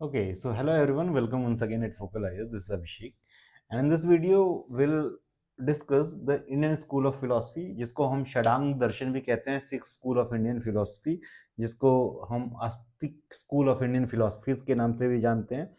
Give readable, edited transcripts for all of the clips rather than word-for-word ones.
Okay, so hello everyone, welcome once again at Focal IS. This is Abhishek, and in this video we'll discuss the Indian School of Philosophy, जिसको हम षडांग दर्शन भी कहते हैं, six school of Indian philosophy, जिसको हम आस्तिक school of Indian philosophies के नाम से भी जानते हैं,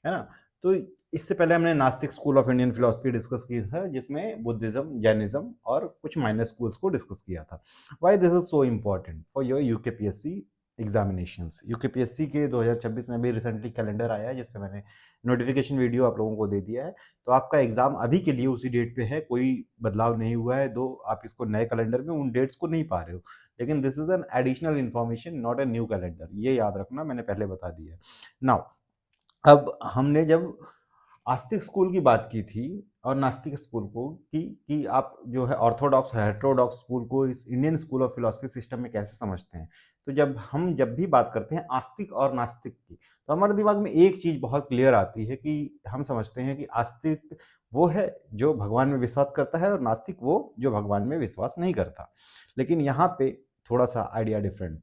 है ना। तो इससे पहले हमने नास्तिक school of Indian philosophy discuss की था, जिसमें बुद्धिज्म, जैनिज्म और कुछ माइनर स्कूल्स को डिस्कस किया था। Why this is so important for your UKPSC examinations. UKPSC के 2026 में भी रिसेंटली कैलेंडर आया है, जिसपे मैंने नोटिफिकेशन वीडियो आप लोगों को दे दिया है। तो आपका एग्जाम अभी के लिए उसी डेट पे है, कोई बदलाव नहीं हुआ है। दो आप इसको नए कैलेंडर में उन डेट्स को नहीं पा रहे हो, लेकिन this is an additional information, not a new calendar. ये याद रखना, मैंने पहले बता दिया है। नाउ अब हमने जब आस्तिक स्कूल की बात की थी और नास्तिक स्कूल को कि आप जो है ऑर्थोडॉक्स हेटेरोडॉक्स स्कूल को इस Indian school of philosophy system में कैसे समझते हैं। तो जब भी बात करते हैं आस्तिक और नास्तिक की, तो हमारे दिमाग में एक चीज बहुत क्लियर आती है कि हम समझते हैं कि आस्तिक वो है जो भगवान में विश्वास करता है और नास्तिक वो जो भगवान में विश्वास नहीं करता। लेकिन यहाँ पे थोड़ा सा आइडिया डिफरेंट।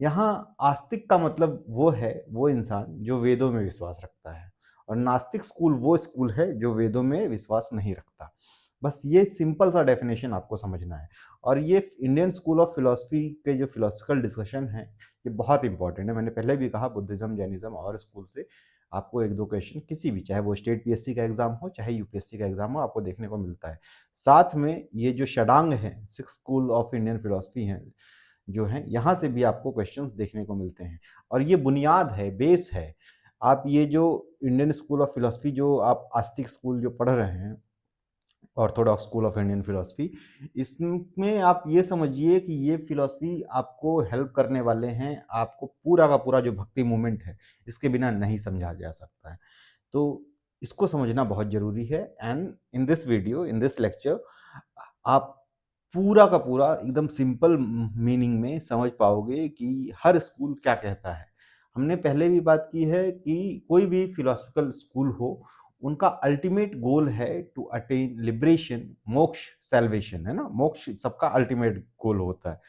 यहाँ आस्तिक का मतलब वो है वो इंसान जो वेदों में विश्वास रखता है, और नास्तिक स्कूल वो स्कूल है जो वेदों में विश्वास नहीं रखता। बस ये सिंपल सा डेफिनेशन आपको समझना है। और ये इंडियन स्कूल ऑफ फिलोसफी के जो फिलोसफिकल डिस्कशन है, ये बहुत इंपॉर्टेंट है। मैंने पहले भी कहा, बुद्धिज्म, जैनिज्म और स्कूल से आपको एक दो क्वेश्चन किसी भी, चाहे वो स्टेट पीएससी का एग्जाम हो चाहे यूपीएससी का एग्जाम हो, आपको देखने को मिलता है। साथ में ये जो षडांग है, six school of Indian philosophy हैं जो हैं, यहाँ से भी आपको क्वेश्चंस देखने को मिलते हैं। और ये बुनियाद है, बेस है। आप ये जो इंडियन स्कूल ऑफ फिलोसफी, जो आप आस्तिक स्कूल जो पढ़ रहे हैं, Orthodox school of Indian philosophy, इसमें आप ये समझिए कि ये फिलोसफी आपको हेल्प करने वाले हैं। आपको पूरा का पूरा जो भक्ति मूवमेंट है, इसके बिना नहीं समझा जा सकता है। तो इसको समझना बहुत जरूरी है। And in this video, in this lecture, आप पूरा का पूरा एकदम सिंपल मीनिंग में समझ पाओगे कि हर स्कूल क्या कहता है। हमने पहले भी बात की है कि कोई भी फिलोसफिकल स्कूल हो, उनका अल्टीमेट गोल है टू अटेन लिबरेशन, मोक्ष, सैल्वेशन, है ना। मोक्ष सबका अल्टीमेट गोल होता है।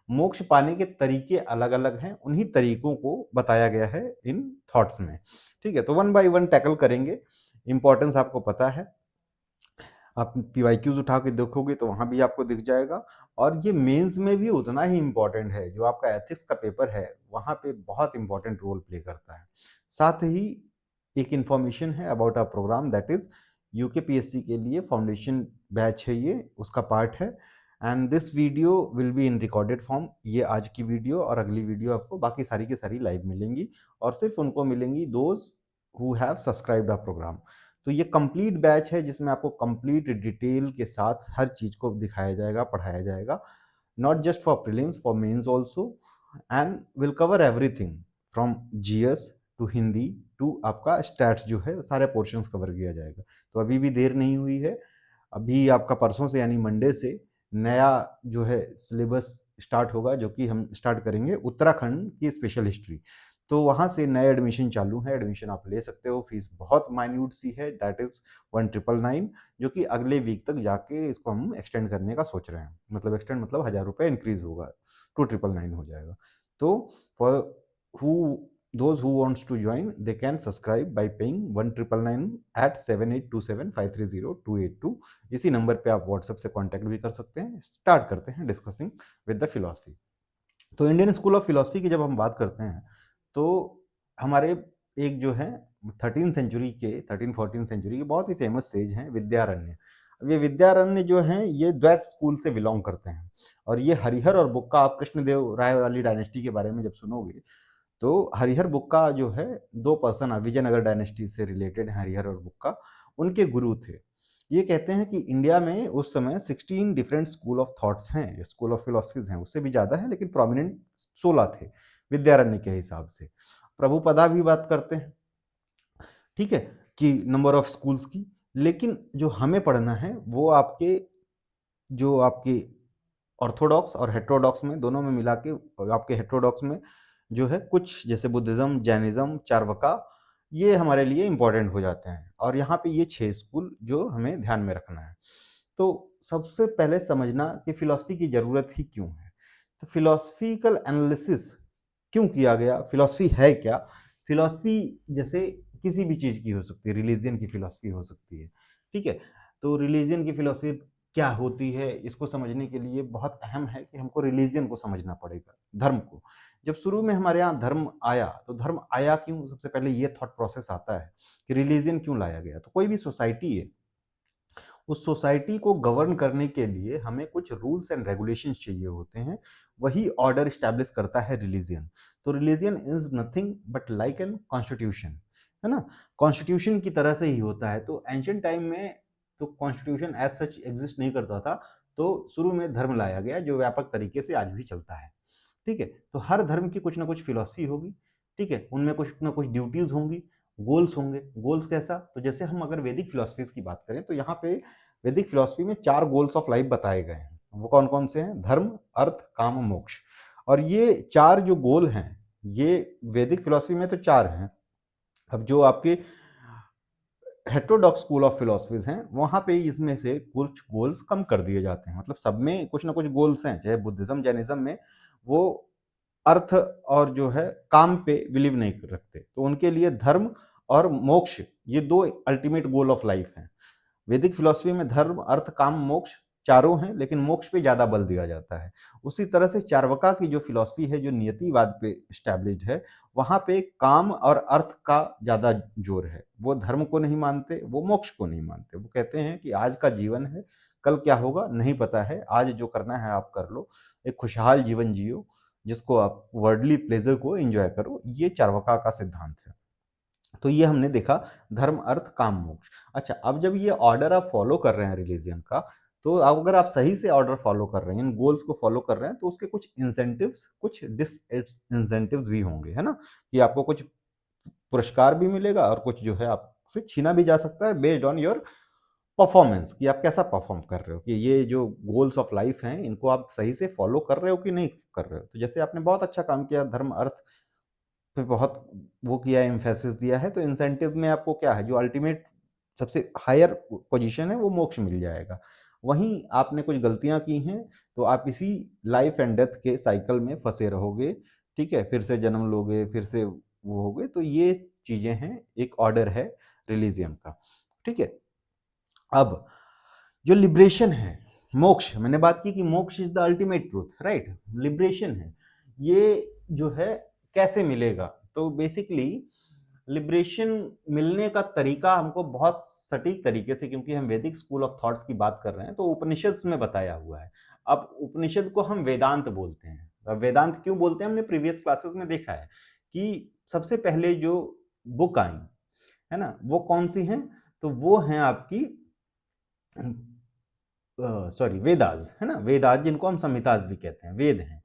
मोक्ष पाने के तरीके अलग अलग हैं, उन्हीं तरीकों को बताया गया है इन थॉट्स में। ठीक है, तो वन बाय वन टैकल करेंगे। इंपॉर्टेंस आपको पता है, आप पीवाईक्यूज उठा के देखोगे तो वहां भी आपको दिख जाएगा। और ये मेंस में भी उतना ही इंपॉर्टेंट है। जो आपका एथिक्स का पेपर है, वहां पे बहुत इंपॉर्टेंट रोल प्ले करता है। साथ ही एक इंफॉर्मेशन है about our programme, that is UKPSC के लिए फाउंडेशन बैच है, ये उसका पार्ट है। And this video will be in recorded form. ये आज की वीडियो और अगली वीडियो आपको बाकी सारी की सारी लाइव मिलेंगी, और सिर्फ उनको मिलेंगी those who have subscribed our programme. तो ये कंप्लीट बैच है, जिसमें आपको कंप्लीट डिटेल के साथ हर चीज को दिखाया जाएगा, पढ़ाया जाएगा। Not just for prelims, for mains also. And will cover everything from GS to Hindi to आपका स्टैट्स, जो है सारे पोर्शंस कवर किया जाएगा। तो अभी भी देर नहीं हुई है। अभी आपका परसों से यानी मंडे से नया जो है सिलेबस स्टार्ट होगा, जो कि हम स्टार्ट करेंगे उत्तराखंड की स्पेशल हिस्ट्री। तो वहाँ से नए एडमिशन चालू है। एडमिशन आप ले सकते हो, फीस बहुत माइन्यूट सी है, दैट इज 1999, जो कि अगले वीक तक जाके इसको हम एक्सटेंड करने का सोच रहे हैं। मतलब एक्सटेंड मतलब 1000 रुपये इंक्रीज होगा, 2999 हो जाएगा। तो for who those who wants to join, they can subscribe by paying 1999 at 7827530282। इसी नंबर पे आप व्हाट्सएप से कांटेक्ट भी कर सकते हैं। स्टार्ट करते हैं डिस्कसिंग विद द फिलोसफी। तो इंडियन स्कूल ऑफ फिलोसफी की जब हम बात करते हैं, तो हमारे एक जो है 13 सेंचुरी के बहुत ही फेमस सेज हैं, विद्यारण्य। अब ये विद्यारण्य जो हैं, ये द्वैत स्कूल से बिलोंग करते हैं। और ये हरिहर और बुक्का, आप कृष्णदेव राय वाली डायनेस्टी के बारे में जब सुनोगे, तो हरिहर बुक्का जो है, दो पर्सन विजयनगर डायनेस्टी से रिलेटेड हैं, हरिहर और बुक्का, उनके गुरु थे। ये कहते हैं कि इंडिया में उस समय 16 डिफरेंट स्कूल ऑफ थॉट्स हैं, स्कूल ऑफ फिलोसफीज हैं, उससे भी ज़्यादा है, लेकिन प्रोमिनेंट 16 थे विद्यारण्य के हिसाब से। प्रभुपदा भी बात करते हैं, ठीक है, कि नंबर ऑफ स्कूल्स की। लेकिन जो हमें पढ़ना है वो आपके जो आपके ऑर्थोडॉक्स और हेट्रोडॉक्स में, दोनों में मिला के, आपके हेट्रोडॉक्स में जो है कुछ, जैसे बुद्धिज्म, जैनिज्म, चार्वका, ये हमारे लिए इंपॉर्टेंट हो जाते हैं। और यहाँ पे ये 6 स्कूल जो हमें ध्यान में रखना है। तो सबसे पहले समझना कि फिलॉसफी की ज़रूरत ही क्यों है। तो फिलॉसफिकल एनालिसिस क्यों किया गया, फिलॉसफी है क्या, फिलॉसफी जैसे किसी भी चीज़ की हो सकती है, रिलीजन की फिलॉसफी हो सकती है, ठीक है। तो रिलीजन की फिलॉसफी क्या होती है, इसको समझने के लिए बहुत अहम है कि हमको रिलीजन को समझना पड़ेगा, धर्म को। जब शुरू में हमारे यहाँ धर्म आया, तो धर्म आया क्यों? सबसे पहले ये थॉट प्रोसेस आता है कि रिलीजन क्यों लाया गया। तो कोई भी सोसाइटी है, उस सोसाइटी को गवर्न करने के लिए हमें कुछ रूल्स एंड रेगुलेशंस चाहिए होते हैं, वही ऑर्डर स्टैब्लिश करता है रिलीजन। तो religion is nothing but like an constitution, है ना। कॉन्स्टिट्यूशन की तरह से ही होता है। तो एंशियंट टाइम में तो कॉन्स्टिट्यूशन एज सच एग्जिस्ट नहीं करता था, तो शुरू में धर्म लाया गया जो व्यापक तरीके से आज भी चलता है, ठीक है। तो हर धर्म की कुछ ना कुछ फिलॉसफी होगी, ठीक है, उनमें कुछ ना कुछ ड्यूटीज होंगी, गोल्स होंगे। गोल्स कैसा? तो जैसे हम अगर वैदिक फिलॉसफीज की बात करें, तो यहाँ पे वैदिक फिलॉसफी में 4 गोल्स ऑफ लाइफ बताए गए हैं। वो कौन-कौन से हैं? धर्म, अर्थ, काम, मोक्ष। और ये 4 जो गोल हैं, ये वैदिक फिलॉसफी में तो 4 हैं। अब जो आपके हेटेरोडॉक्स स्कूल ऑफ फिलॉसफीज हैं, वहाँ पे इसमें से कुछ गोल्स कम कर दिए जाते हैं। मतलब सब में कुछ ना कुछ गोल्स हैं, चाहे बुद्धिज्म, जैनिज्म में वो अर्थ और जो है काम पे बिलीव नहीं रखते। तो उनके लिए धर्म और मोक्ष ये 2 अल्टीमेट गोल ऑफ लाइफ हैं। वैदिक फिलॉसफी में धर्म, अर्थ, काम, मोक्ष चारों हैं, लेकिन मोक्ष पे ज्यादा बल दिया जाता है। उसी तरह से चार्वाका की जो फिलॉसफी है, जो नियतिवाद पे स्टैब्लिश्ड है, वहां पे काम और अर्थ का ज्यादा जोर है। वो धर्म को नहीं मानते, वो मोक्ष को नहीं मानते। वो कहते हैं कि आज का जीवन है, कल क्या होगा नहीं पता है, आज जो करना है आप कर लो, एक खुशहाल जीवन जियो, जिसको आप वर्ल्डली प्लेजर को एंजॉय करो। ये चार्वाका का सिद्धांत है। तो ये हमने देखा, धर्म, अर्थ, काम, मोक्ष। अच्छा, अब जब ये ऑर्डर आप फॉलो कर रहे हैं रिलीजियन का, तो अगर आप सही से ऑर्डर फॉलो कर रहे हैं, इन गोल्स को फॉलो कर रहे हैं, तो उसके कुछ इंसेंटिव्स, कुछ डिस इंसेंटिव्स भी होंगे, है ना। कि आपको कुछ पुरस्कार भी मिलेगा और कुछ जो है आपसे छीना भी जा सकता है बेस्ड ऑन योर परफॉर्मेंस, कि आप कैसा परफॉर्म कर रहे हो, कि ये जो गोल्स ऑफ लाइफ हैं इनको आप सही से फॉलो कर रहे हो कि नहीं कर रहे हो। तो जैसे आपने बहुत अच्छा काम किया, धर्म, अर्थ पे बहुत वो किया है, एम्फेसिस दिया है, तो इंसेंटिव में आपको क्या है, जो अल्टीमेट सबसे हायर पोजीशन है, वो मोक्ष मिल जाएगा। वहीं आपने कुछ गलतियां की हैं, तो आप इसी लाइफ एंड डेथ के साइकिल में फंसे रहोगे, ठीक है। फिर से जन्म लोगे, फिर से वो होगे। तो ये चीजें हैं, एक ऑर्डर है रिलीजियन का, ठीक है। अब जो लिबरेशन है, मोक्ष, मैंने बात की कि मोक्ष is the ultimate truth, right. Liberation है, ये जो है कैसे मिलेगा? तो बेसिकली लिबरेशन मिलने का तरीका हमको बहुत सटीक तरीके से, क्योंकि हम वैदिक स्कूल ऑफ थॉट्स की बात कर रहे हैं, तो उपनिषद में बताया हुआ है। अब उपनिषद को हम वेदांत बोलते हैं। अब वेदांत क्यों बोलते हैं, हमने प्रीवियस क्लासेस में देखा है कि सबसे पहले जो बुक आई, है ना, वो कौन सी हैं? तो वो हैं आपकी सॉरी वेदास, है ना। वेदास, जिनको हम संहिताज भी कहते हैं, वेद हैं।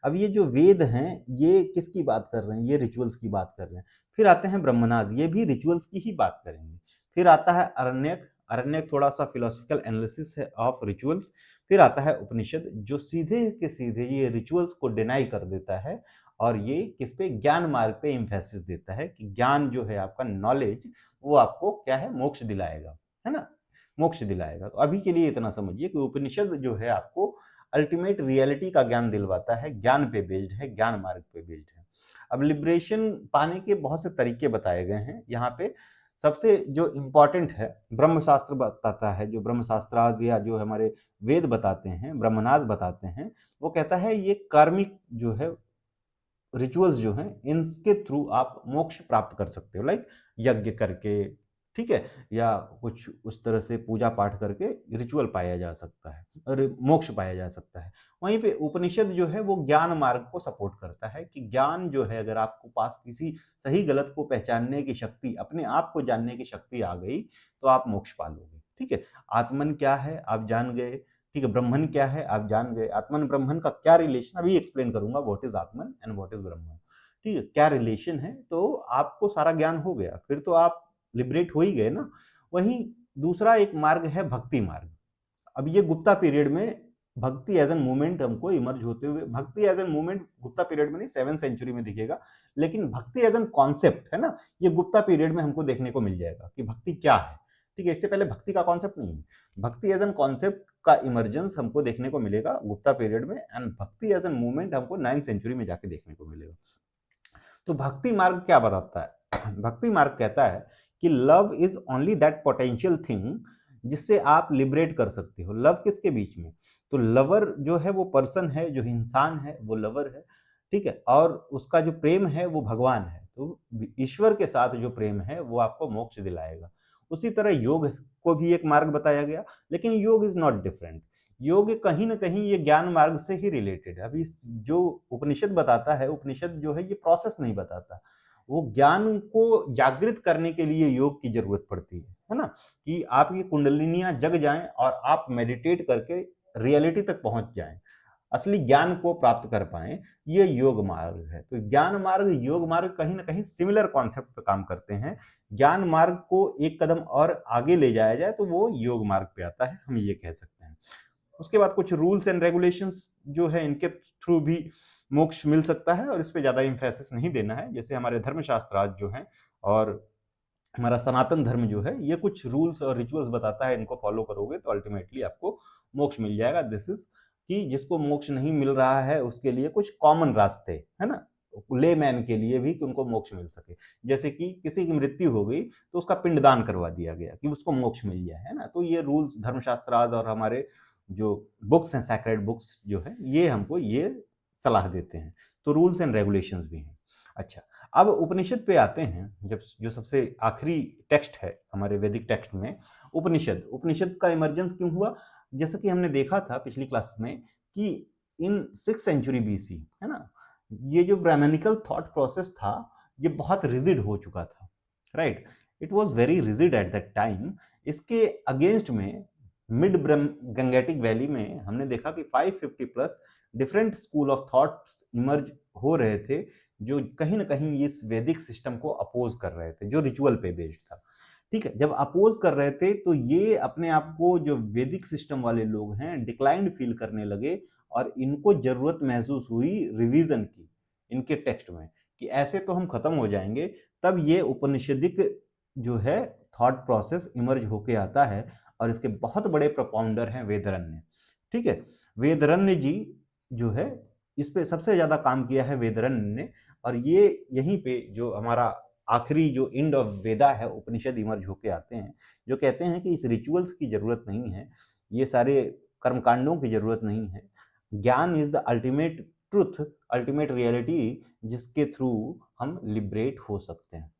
अब ये जो वेद हैं, ये किसकी बात कर रहे हैं? ये रिचुअल्स की बात कर रहे हैं। फिर आते हैं ब्रह्मनाज, ये भी रिचुअल्स की ही बात करेंगे। फिर आता है अरण्यक, अरण्यक थोड़ा सा फिलोसफिकल एनालिसिस है ऑफ रिचुअल्स। फिर आता है उपनिषद, जो सीधे के सीधे ये रिचुअल्स को डिनाई कर देता है, और ये किस पे, ज्ञान मार्ग पे एम्फेसिस देता है कि ज्ञान जो है आपका नॉलेज, वो आपको क्या है, मोक्ष दिलाएगा, है ना, मोक्ष दिलाएगा। तो अभी के लिए इतना समझिए कि उपनिषद जो है आपको अल्टीमेट रियलिटी का ज्ञान दिलवाता है, ज्ञान पे बेस्ड है, ज्ञान मार्ग पे बेस्ड है। अब लिबरेशन पाने के बहुत से तरीके बताए गए हैं यहाँ पे। सबसे जो इम्पोर्टेंट है, ब्रह्मशास्त्र बताता है, जो ब्रह्मशास्त्राज या जो हमारे वेद बताते हैं, ब्रह्मनाज बताते हैं, वो कहता है ये कार्मिक जो है रिचुअल्स जो हैं, इनके थ्रू आप मोक्ष प्राप्त कर सकते हो, लाइक यज्ञ करके, ठीक है, या कुछ उस तरह से पूजा पाठ करके रिचुअल पाया जा सकता है और मोक्ष पाया जा सकता है। वहीं पे उपनिषद जो है वो ज्ञान मार्ग को सपोर्ट करता है कि ज्ञान जो है, अगर आपको पास किसी सही गलत को पहचानने की शक्ति, अपने आप को जानने की शक्ति आ गई, तो आप मोक्ष पालोगे, ठीक है। आत्मन क्या है आप जान गए, ठीक है। ब्रह्मन क्या है आप जान गए। आत्मन ब्रह्मन का क्या रिलेशन, अभी एक्सप्लेन करूंगा, what is Atman and what is ब्रह्मन, ठीक है, क्या रिलेशन है। तो आपको सारा ज्ञान हो गया, फिर तो आप लिबरेट हो ही गए ना। वहीं दूसरा एक मार्ग है भक्ति मार्ग। अब ये गुप्ता पीरियड में भक्ति एज एन मूवमेंट हमको इमर्ज होते हुए, bhakti as an movement Gupta period में नहीं, 7th सेंचुरी में दिखेगा, लेकिन भक्ति एज एन कॉन्सेप्ट, है ना, ये गुप्ता पीरियड में हमको देखने को मिल जाएगा कि भक्ति क्या है, ठीक है। इससे पहले भक्ति का कॉन्सेप्ट नहीं है। भक्ति एज एन कॉन्सेप्ट का इमर्जेंस हमको देखने को मिलेगा गुप्ता पीरियड में, एंड भक्ति एज एन मूवमेंट हमको 9th सेंचुरी में जाके देखने को मिलेगा। तो भक्ति मार्ग क्या बताता है? भक्ति मार्ग कहता है कि love is only that potential thing जिससे आप लिबरेट कर सकते हो। लव किसके बीच में? तो लवर जो है वो पर्सन है, जो इंसान है वो लवर है, ठीक है, और उसका जो प्रेम है वो भगवान है। तो ईश्वर के साथ जो प्रेम है वो आपको मोक्ष दिलाएगा। उसी तरह योग को भी एक मार्ग बताया गया, लेकिन योग इज नॉट डिफरेंट। योग कहीं ना कहीं ये ज्ञान मार्ग से ही रिलेटेड है। अभी जो उपनिषद बताता है, उपनिषद जो है ये प्रोसेस नहीं बताता, वो ज्ञान को जागृत करने के लिए योग की जरूरत पड़ती है ना, कि आप ये कुंडलिनियां जग जाएं और आप मेडिटेट करके रियलिटी तक पहुंच जाएं, असली ज्ञान को प्राप्त कर पाए, ये योग मार्ग है। तो ज्ञान मार्ग योग मार्ग कहीं ना कहीं सिमिलर कॉन्सेप्ट पे काम करते हैं। ज्ञान मार्ग को एक कदम और आगे ले जाया जाए तो वो योग मार्ग पे आता है, हम ये कह सकते हैं। उसके बाद कुछ रूल्स एंड रेगुलेशंस जो है, इनके थ्रू भी मोक्ष मिल सकता है, और इस पे ज्यादा इंफेसिस नहीं देना है। जैसे हमारे धर्मशास्त्र आज जो है और हमारा सनातन धर्म जो है, ये कुछ रूल्स और रिचुअल्स बताता है, इनको फॉलो करोगे तो अल्टीमेटली आपको मोक्ष मिल जाएगा। दिस इज कि जिसको मोक्ष नहीं मिल रहा है उसके लिए कुछ कॉमन रास्ते है ना, ले मैन के लिए भी, कि उनको मोक्ष मिल सके। जैसे कि किसी की मृत्यु हो गई तो उसका पिंडदान करवा दिया गया कि उसको मोक्ष मिल जाए, है ना। तो ये रूल्स धर्मशास्त्र और हमारे जो बुक्स हैं, सैक्रेड बुक्स जो है, ये हमको ये सलाह देते हैं। तो रूल्स एंड रेगुलेशंस भी हैं। अच्छा, अब उपनिषद पे आते हैं। जब जो सबसे आखिरी टेक्स्ट है हमारे वैदिक टेक्स्ट में, उपनिषद। उपनिषद का इमर्जेंस क्यों हुआ? जैसा कि हमने देखा था पिछली क्लास में कि इन 6th century BC, है ना, ये जो ब्राह्मणिकल थॉट प्रोसेस था ये बहुत रिजिड हो चुका था, right. It was very rigid at that time. इसके अगेंस्ट में मिड गंगेटिक वैली में हमने देखा कि 550 plus different school of thoughts emerge हो रहे थे, जो कहीं ना कहीं इस वैदिक सिस्टम को अपोज कर रहे थे, जो रिचुअल पे बेस्ड था। ठीक है, जब अपोज कर रहे थे तो ये अपने आप को, जो वैदिक सिस्टम वाले लोग हैं, डिक्लाइंड फील करने लगे, और इनको जरूरत महसूस हुई रिवीजन की इनके टेक्स्ट में, कि ऐसे तो हम खत्म हो जाएंगे। तब ये उपनिषदिक जो है थॉट प्रोसेस इमर्ज होके आता है, और इसके बहुत बड़े प्रोपाउंडर हैं वेदरण्य। ठीक है, वेदरण्य जी जो है, इस पे सबसे ज्यादा काम किया है वेदरण्य ने। और ये यहीं पे जो हमारा आखिरी जो एंड ऑफ वेदा है, उपनिषद इमर्ज होके आते हैं, जो कहते हैं कि इस रिचुअल्स की जरूरत नहीं है, ये सारे कर्मकांडों की जरूरत नहीं है। ज्ञान is the ultimate truth, ultimate reality, जिसके थ्रू हम लिबरेट हो सकते हैं,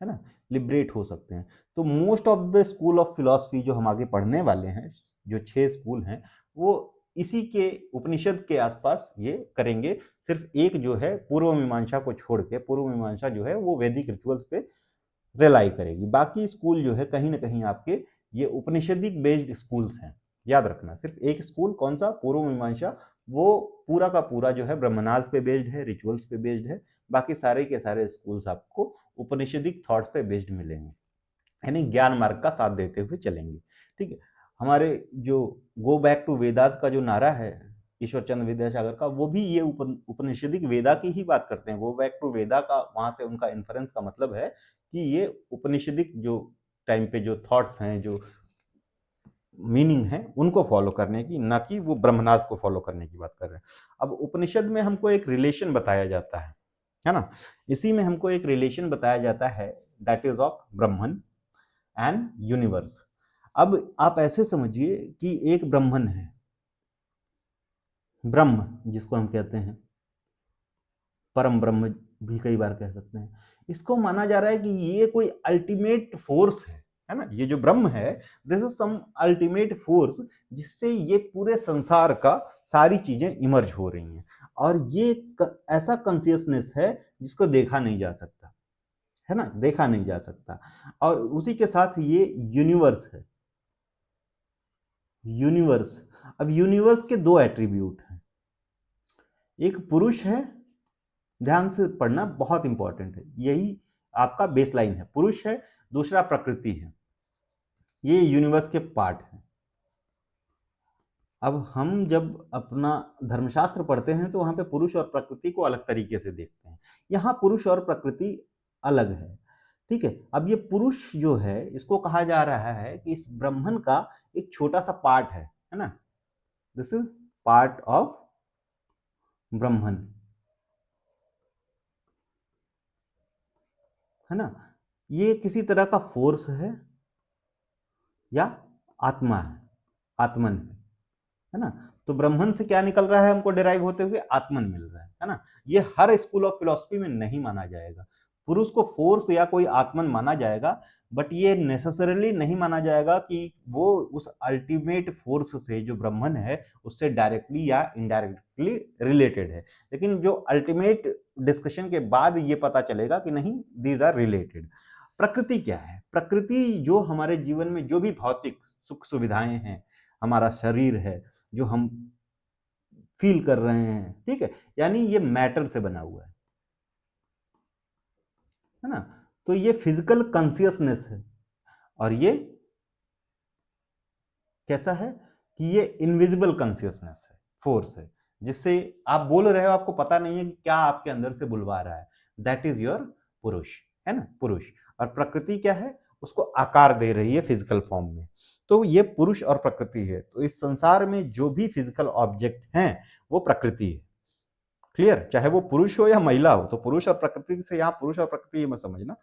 है ना, लिबरेट हो सकते हैं। तो most of the school of philosophy जो हम आगे पढ़ने वाले हैं, जो 6 स्कूल हैं, वो इसी के उपनिषद के आसपास ये करेंगे। सिर्फ एक जो है पूर्व मीमांसा को छोड़ के, पूर्व मीमांसा जो है वो वैदिक रिचुअल्स पे रिलाई करेगी। बाकी स्कूल जो है कहीं ना कहीं आपके ये उपनिषदिक बेस्ड स्कूल्स हैं। याद रखना, सिर्फ एक स्कूल कौन सा, पूर्व मीमांसा, वो पूरा का पूरा जो है ब्रह्मनाज पे बेस्ड है, रिचुअल्स पे बेस्ड है। बाकी सारे के सारे स्कूल्स आपको उपनिषदिक थॉट्स पे बेस्ड मिलेंगे, यानी ज्ञान मार्ग का साथ देते हुए चलेंगे। ठीक है, हमारे जो गो बैक टू वेदास का जो नारा है ईश्वर चंद्र विद्यासागर का, वो भी ये उपनिषदिक वेदा की ही बात करते हैं। गो बैक टू वेदा का, वहां से उनका इन्फरेंस का मतलब है कि ये उपनिषदिक जो टाइम पे जो थॉट्स हैं, जो मीनिंग है, उनको फॉलो करने की, ना कि वो ब्रह्मनाज को फॉलो करने की बात कर रहे हैं। अब उपनिषद में हमको एक रिलेशन बताया जाता है ना, इसी में हमको एक रिलेशन बताया जाता है, that is of Brahman and universe. अब आप ऐसे समझिए कि एक ब्रह्मन है, ब्रह्म जिसको हम कहते हैं, परम ब्रह्म भी कई बार कह सकते हैं। इसको माना जा रहा है कि ये कोई अल्टीमेट फोर्स है ना, ये जो ब्रह्म है, this is some ultimate force, जिससे ये पूरे संसार का सारी चीजें इमर्ज हो रही हैं। और ये ऐसा कॉन्शियसनेस है जिसको देखा नहीं जा सकता, है ना, देखा नहीं जा सकता। और उसी के साथ ये यूनिवर्स है, यूनिवर्स। अब यूनिवर्स के दो एट्रीब्यूट हैं, एक पुरुष है, ध्यान से पढ़ना, बहुत इंपॉर्टेंट है, यही आपका बेसलाइन है। पुरुष है, दूसरा प्रकृति है, ये यूनिवर्स के पार्ट हैं। अब हम जब अपना धर्मशास्त्र पढ़ते हैं तो वहां पे पुरुष और प्रकृति को अलग तरीके से देखते हैं, यहाँ पुरुष और प्रकृति अलग है। ठीक है, अब ये पुरुष जो है, इसको कहा जा रहा है कि इस ब्रह्मन का एक छोटा सा पार्ट है ना, दिस इज पार्ट ऑफ ब्रह्मन। है ना, ये किसी तरह का फोर्स है या आत्मा है, आत्मन है ना। तो ब्रह्मन से क्या निकल रहा है हमको डिराइव होते हुए, आत्मन मिल रहा है ना। ये हर स्कूल ऑफ फिलॉसफी में नहीं माना जाएगा, पुरुष को फोर्स या कोई आत्मन माना जाएगा, बट ये नेसेसरली नहीं माना जाएगा कि वो उस अल्टीमेट फोर्स से जो ब्रह्मन है उससे डायरेक्टली या इनडायरेक्टली रिलेटेड है। लेकिन जो अल्टीमेट डिस्कशन के बाद ये पता चलेगा कि नहीं, दीज आर रिलेटेड। प्रकृति क्या है? प्रकृति जो हमारे जीवन में जो भी भौतिक सुख सुविधाएं हैं, हमारा शरीर है जो हम फील कर रहे हैं, ठीक है, यानी ये मैटर से बना हुआ है ना। तो ये फिजिकल कॉन्शियसनेस है, और ये कैसा है कि ये इनविजिबल कॉन्शियसनेस है, फोर्स है, जिससे आप बोल रहे हो, आपको पता नहीं है कि क्या आपके अंदर से बुलवा रहा है। दैट इज योर पुरुष, है ना, पुरुष। और प्रकृति क्या है? उसको आकार दे रही है फिजिकल फॉर्म में। तो ये पुरुष और प्रकृति है। तो इस संसार में जो भी फिजिकल ऑब्जेक्ट हैं वो प्रकृति है। क्लियर? चाहे वो पुरुष हो या महिला हो, तो पुरुष और प्रकृति से यहाँ पुरुष और प्रकृति ये मत समझना।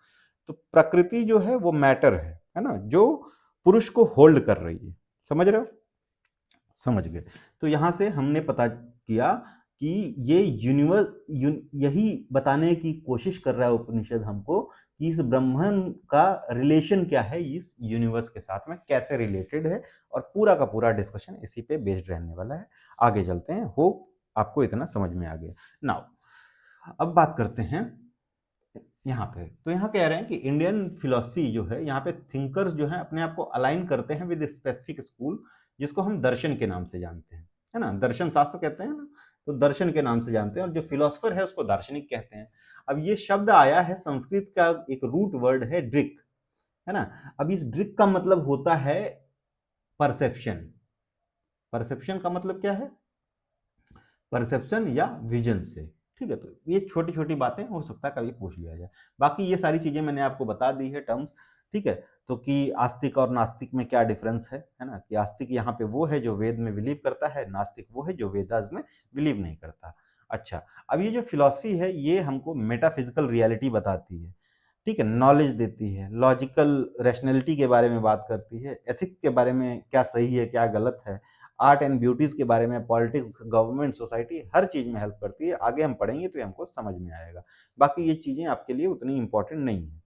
तो प्रकृति जो है वो मैटर है ना, जो पुरुष को होल्ड कर रही है। समझ रहे हो? समझ गए। तो यहां से हमने पता किया कि ये यही बताने की कोशिश कर रहा है उपनिषद हमको कि इस ब्रह्मन का रिलेशन क्या है इस यूनिवर्स के साथ में, कैसे रिलेटेड है, और पूरा का पूरा डिस्कशन इसी पे बेस्ड रहने वाला है। आगे चलते हैं। होप आपको इतना समझ में आ गया। नाउ अब बात करते हैं यहाँ पे। तो यहाँ कह रहे हैं कि इंडियन फिलॉसफी जो है, यहाँ पे थिंकर्स जो है अपने आप को अलाइन करते हैं विद स्पेसिफिक स्कूल, जिसको हम दर्शन के नाम से जानते हैं, है ना। दर्शन शास्त्र कहते हैं ना, तो दर्शन के नाम से जानते हैं, और जो फिलोसफर है उसको दार्शनिक कहते हैं। अब ये शब्द आया है संस्कृत का, एक रूट वर्ड है ड्रिक, है ना। अब इस ड्रिक का मतलब होता है परसेप्शन। परसेप्शन का मतलब क्या है? परसेप्शन या विजन से, ठीक है। तो ये छोटी छोटी बातें हो सकता है कभी पूछ लिया जाए। बाकी ये सारी चीजें मैंने आपको बता दी है टर्म्स, ठीक है। तो कि आस्तिक और नास्तिक में क्या डिफरेंस है ना, कि आस्तिक यहाँ पे वो है जो वेद में बिलीव करता है, नास्तिक वो है जो वेदास में बिलीव नहीं करता। अच्छा, अब ये जो फिलॉसफी है ये हमको मेटाफिजिकल रियलिटी बताती है, ठीक है, नॉलेज देती है, लॉजिकल रैशनैलिटी के बारे में बात करती है, एथिक्स के बारे में क्या सही है क्या गलत है, आर्ट एंड ब्यूटीज के बारे में, पॉलिटिक्स, गवर्नमेंट, सोसाइटी, हर चीज में हेल्प करती है। आगे हम पढ़ेंगे तो हमको समझ में आएगा। बाकी ये चीजें आपके लिए उतनी इंपॉर्टेंट नहीं है।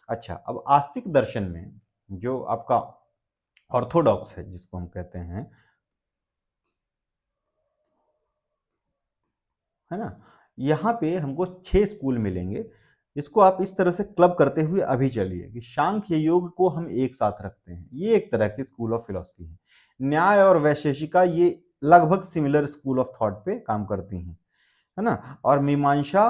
अच्छा, अब आस्तिक दर्शन में जो आपका ऑर्थोडॉक्स है जिसको हम कहते हैं, है ना, यहाँ पे हमको 6 स्कूल मिलेंगे। इसको आप इस तरह से क्लब करते हुए अभी चलिए कि सांख्य योग को हम एक साथ रखते हैं, ये एक तरह की स्कूल ऑफ फिलॉसफी है। न्याय और वैशेषिका ये लगभग सिमिलर स्कूल ऑफ थॉट पे काम करती हैं, है ना। और मीमांसा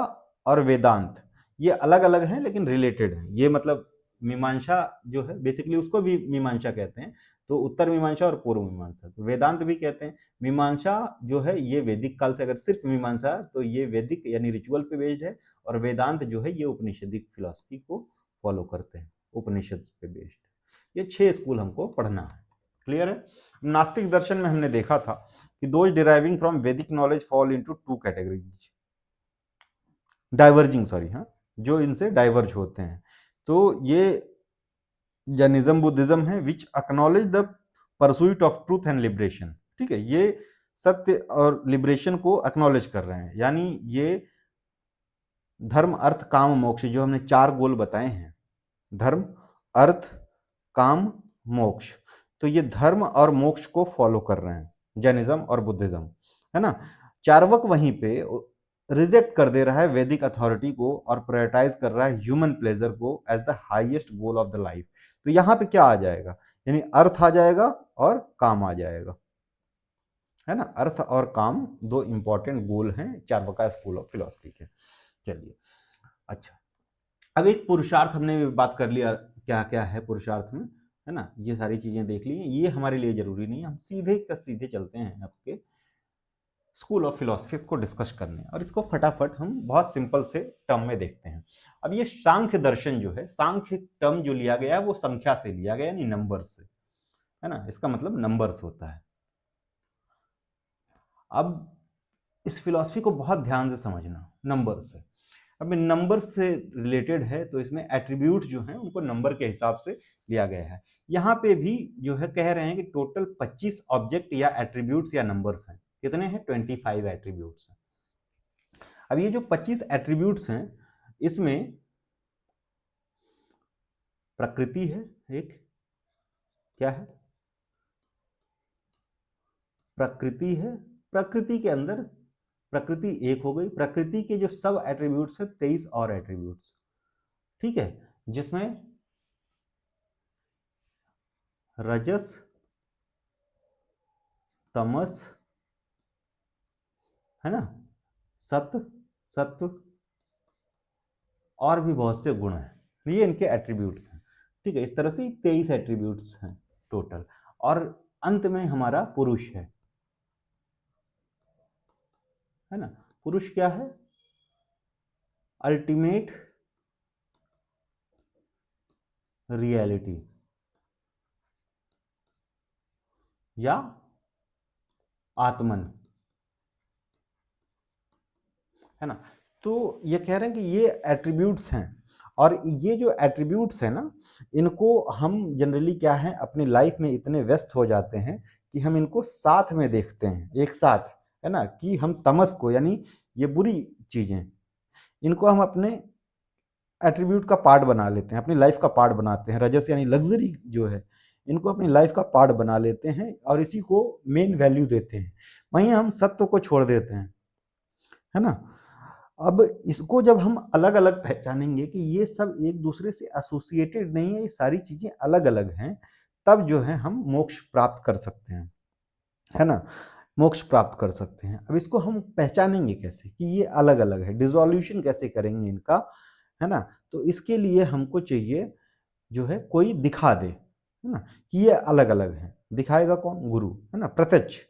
और वेदांत ये अलग अलग हैं लेकिन रिलेटेड हैं। ये मतलब मीमांसा जो है बेसिकली उसको भी मीमांसा कहते हैं, तो उत्तर मीमांसा और पूर्व मीमांसा, तो वेदांत भी कहते हैं। मीमांसा जो है ये वैदिक काल से, अगर सिर्फ मीमांसा तो ये वैदिक यानी रिचुअल पे बेस्ड है, और वेदांत जो है ये उपनिषदिक फिलॉसफी को फॉलो करते हैं, उपनिषद पे बेस्ड। ये 6 स्कूल हमको पढ़ना है। क्लियर है? नास्तिक दर्शन में हमने देखा था कि दोज डिराइविंग फ्रॉम वैदिक knowledge fall into 2 categories, diverging, sorry, हाँ, जो इनसे डाइवर्ज होते हैं। तो ये जैनिज्म, बुद्धिज्म है, which acknowledge the pursuit of truth and liberation, ठीक है, ये सत्य और लिबरेशन को एक्नॉलेज कर रहे हैं, यानी ये धर्म अर्थ काम मोक्ष जो हमने 4 गोल बताए हैं, धर्म अर्थ काम मोक्ष, तो ये धर्म और मोक्ष को फॉलो कर रहे हैं, जैनिज्म और बुद्धिज्म, है ना। चार्वक वहीं पे रिजेक्ट कर दे रहा है वैदिक अथॉरिटी को और प्रायोरिटाइज कर रहा है ह्यूमन प्लेजर को as the highest goal of the life. तो यहाँ पे क्या आ जाएगा, यानी अर्थ आ जाएगा और काम आ जाएगा, है ना। अर्थ और काम 2 इंपॉर्टेंट गोल हैं चार्वका स्कूल ऑफ फिलोसफी के। चलिए, अच्छा, अब एक पुरुषार्थ हमने बात कर लिया, क्या क्या है पुरुषार्थ में, है ना, ये सारी चीजें देख ली। ये हमारे लिए जरूरी नहीं है, हम सीधे का सीधे चलते हैं आपके स्कूल ऑफ फिलोसफीज को डिस्कस करने, और इसको फटाफट हम बहुत सिंपल से टर्म में देखते हैं। अब ये सांख्य दर्शन जो है, सांख्य टर्म जो लिया गया है वो संख्या से लिया गया, यानी नंबर से, है ना, इसका मतलब नंबर्स होता है। अब इस फिलॉसफी को बहुत ध्यान से समझना, नंबर से। अब नंबर से रिलेटेड है तो इसमें एट्रीब्यूट्स जो हैं उनको नंबर के हिसाब से लिया गया है। यहाँ पे भी जो है कह रहे हैं कि टोटल 25 ऑब्जेक्ट या एट्रीब्यूट्स या नंबर्स हैं। कितने हैं? 25 एट्रीब्यूट्स हैं। अब ये जो 25 एट्रीब्यूट्स हैं इसमें प्रकृति है, एक क्या है? प्रकृति है। प्रकृति के अंदर प्रकृति एक हो गई। प्रकृति के जो सब एट्रीब्यूट्स है 23 और एट्रीब्यूट्स, ठीक है, जिसमें रजस, तमस, है ना, सत्व, सत्व और भी बहुत से गुण हैं, ये इनके एट्रीब्यूट्स हैं, ठीक है। इस तरह से 23 एट्रीब्यूट्स हैं टोटल। और अंत में हमारा पुरुष है ना। पुरुष क्या है? अल्टीमेट रियलिटी या आत्मन, है ना। तो ये कह रहे हैं कि ये एट्रीब्यूट्स हैं, और ये जो एट्रीब्यूट्स हैं ना, इनको हम जनरली क्या है अपनी लाइफ में इतने व्यस्त हो जाते हैं कि हम इनको साथ में देखते हैं, एक साथ, है ना, कि हम तमस को, यानी ये बुरी चीजें, इनको हम अपने एट्रीब्यूट का पार्ट बना लेते हैं, अपनी लाइफ का पार्ट बनाते हैं। रजस यानी लग्जरी जो है, इनको अपनी लाइफ का पार्ट बना लेते हैं और इसी को मेन वैल्यू देते हैं। वहीं हम सत्व को छोड़ देते हैं, है ना। अब इसको जब हम अलग अलग पहचानेंगे कि ये सब एक दूसरे से एसोसिएटेड नहीं है, ये सारी चीजें अलग अलग हैं, तब जो है हम मोक्ष प्राप्त कर सकते हैं, है ना, मोक्ष प्राप्त कर सकते हैं। अब इसको हम पहचानेंगे कैसे कि ये अलग अलग है, डिसोल्यूशन कैसे करेंगे इनका, है ना। तो इसके लिए हमको चाहिए जो है कोई दिखा दे, है ना, कि ये अलग अलग है। दिखाएगा कौन? गुरु, है ना, प्रत्यक्ष,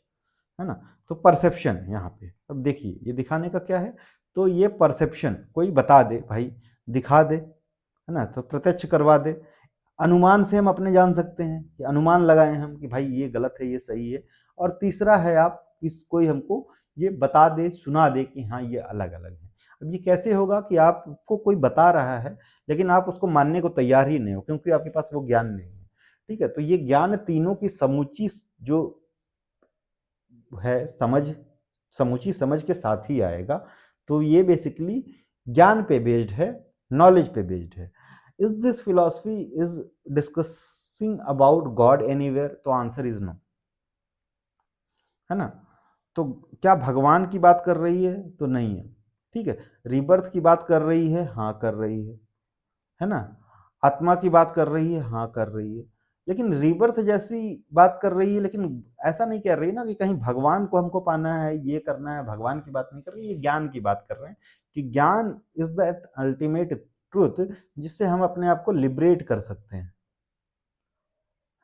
है ना। तो परसेप्शन यहाँ पे, अब देखिए ये दिखाने का क्या है, तो ये परसेप्शन कोई बता दे, भाई दिखा दे, है ना, तो प्रत्यक्ष करवा दे। अनुमान से हम अपने जान सकते हैं कि अनुमान लगाए हम कि भाई ये गलत है, ये सही है। और तीसरा है आप कोई हमको ये बता दे, सुना दे कि हाँ ये अलग अलग है। अब ये कैसे होगा कि आपको कोई बता रहा है लेकिन आप उसको मानने को तैयार ही नहीं हो, क्योंकि आपके पास वो ज्ञान नहीं है, ठीक है। तो ये ज्ञान तीनों की समूची जो है समूची समझ के साथ ही आएगा। तो ये बेसिकली ज्ञान पे बेस्ड है, नॉलेज पे बेस्ड है। Is this philosophy is discussing about God anywhere? तो आंसर इज नो, है ना। तो क्या भगवान की बात कर रही है? तो नहीं है, ठीक है। रीबर्थ की बात कर रही है? हाँ कर रही है ना। आत्मा की बात कर रही है? हाँ कर रही है। लेकिन रीबर्थ जैसी बात कर रही है, लेकिन ऐसा नहीं कह रही ना कि कहीं भगवान को हमको पाना है, ये करना है। भगवान की बात नहीं कर रही, ये ज्ञान की बात कर रहे हैं कि ज्ञान इज दैट अल्टीमेट ट्रूथ जिससे हम अपने आप को लिबरेट कर सकते हैं,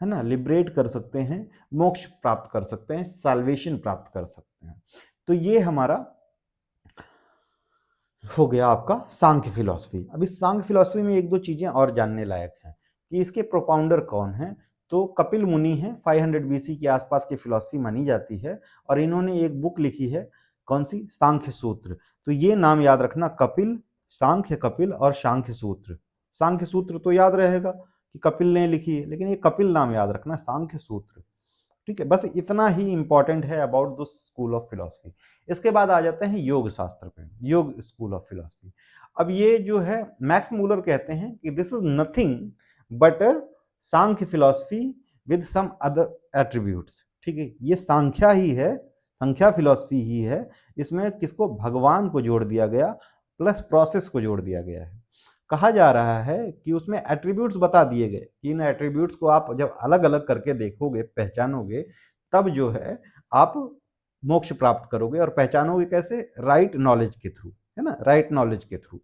है ना, लिबरेट कर सकते हैं, मोक्ष प्राप्त कर सकते हैं, साल्वेशन प्राप्त कर सकते हैं। तो ये हमारा हो गया आपका सांख्य फिलॉसफी। अब इस सांख्य फिलॉसफी में एक दो चीजें और जानने लायक हैं कि इसके प्रोपाउंडर कौन हैं। तो कपिल मुनि हैं, 500 बीसी के आसपास की फिलॉसफी मानी जाती है, और इन्होंने एक बुक लिखी है, कौन सी? सांख्य सूत्र। तो ये नाम याद रखना, कपिल, सांख्य कपिल और सांख्य सूत्र। सांख्य सूत्र तो याद रहेगा कि कपिल ने लिखी है, लेकिन ये कपिल नाम याद रखना, सांख्य सूत्र, ठीक है। बस इतना ही इंपॉर्टेंट है about the school of philosophy. इसके बाद आ जाते हैं योग शास्त्र पे, योग स्कूल ऑफ फिलॉसफी। अब ये जो है मैक्स मूलर कहते हैं कि this is nothing but Sankhya philosophy with some other attributes, ठीक है। ये सांख्या ही है, संख्या फिलॉसफी ही है। इसमें किसको? भगवान को जोड़ दिया गया, प्लस प्रोसेस को जोड़ दिया गया है। कहा जा रहा है कि उसमें एट्रीब्यूट्स बता दिए गए कि इन एट्रीब्यूट्स को आप जब अलग अलग करके देखोगे, पहचानोगे, तब जो है आप मोक्ष प्राप्त करोगे। और पहचानोगे कैसे? राइट नॉलेज के थ्रू, है ना, राइट नॉलेज के थ्रू।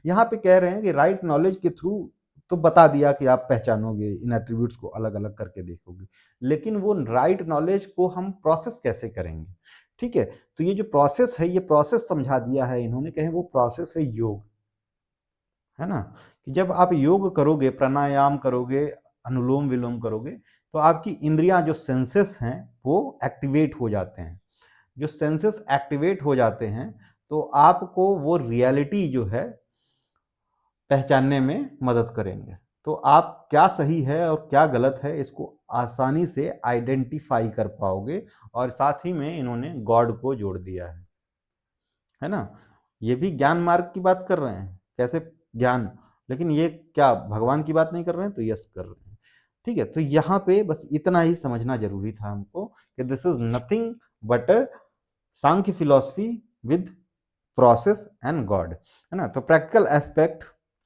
यहाँ पे कह रहे हैं कि राइट नॉलेज के थ्रू तो बता दिया कि आप पहचानोगे, इन एट्रीब्यूट्स को अलग अलग करके देखोगे, लेकिन वो राइट नॉलेज को हम प्रोसेस कैसे करेंगे, ठीक है। तो ये जो प्रोसेस है, ये प्रोसेस समझा दिया है इन्होंने, कहे वो प्रोसेस है योग, है ना। कि जब आप योग करोगे, प्राणायाम करोगे, अनुलोम विलोम करोगे, तो आपकी इंद्रियां, जो सेंसेस हैं, वो एक्टिवेट हो जाते हैं। जो सेंसेस एक्टिवेट हो जाते हैं तो आपको वो रियलिटी जो है पहचानने में मदद करेंगे। तो आप क्या सही है और क्या गलत है इसको आसानी से आइडेंटिफाई कर पाओगे। और साथ ही में इन्होंने गॉड को जोड़ दिया है ना। ये भी ज्ञान मार्ग की बात कर रहे हैं, कैसे ज्ञान, लेकिन ये क्या भगवान की बात नहीं कर रहे हैं, तो यस कर रहे हैं। ठीक है, तो यहाँ पे बस इतना ही समझना जरूरी था हमको कि this is nothing but Sankhya philosophy with process and God, है ना। तो practical aspect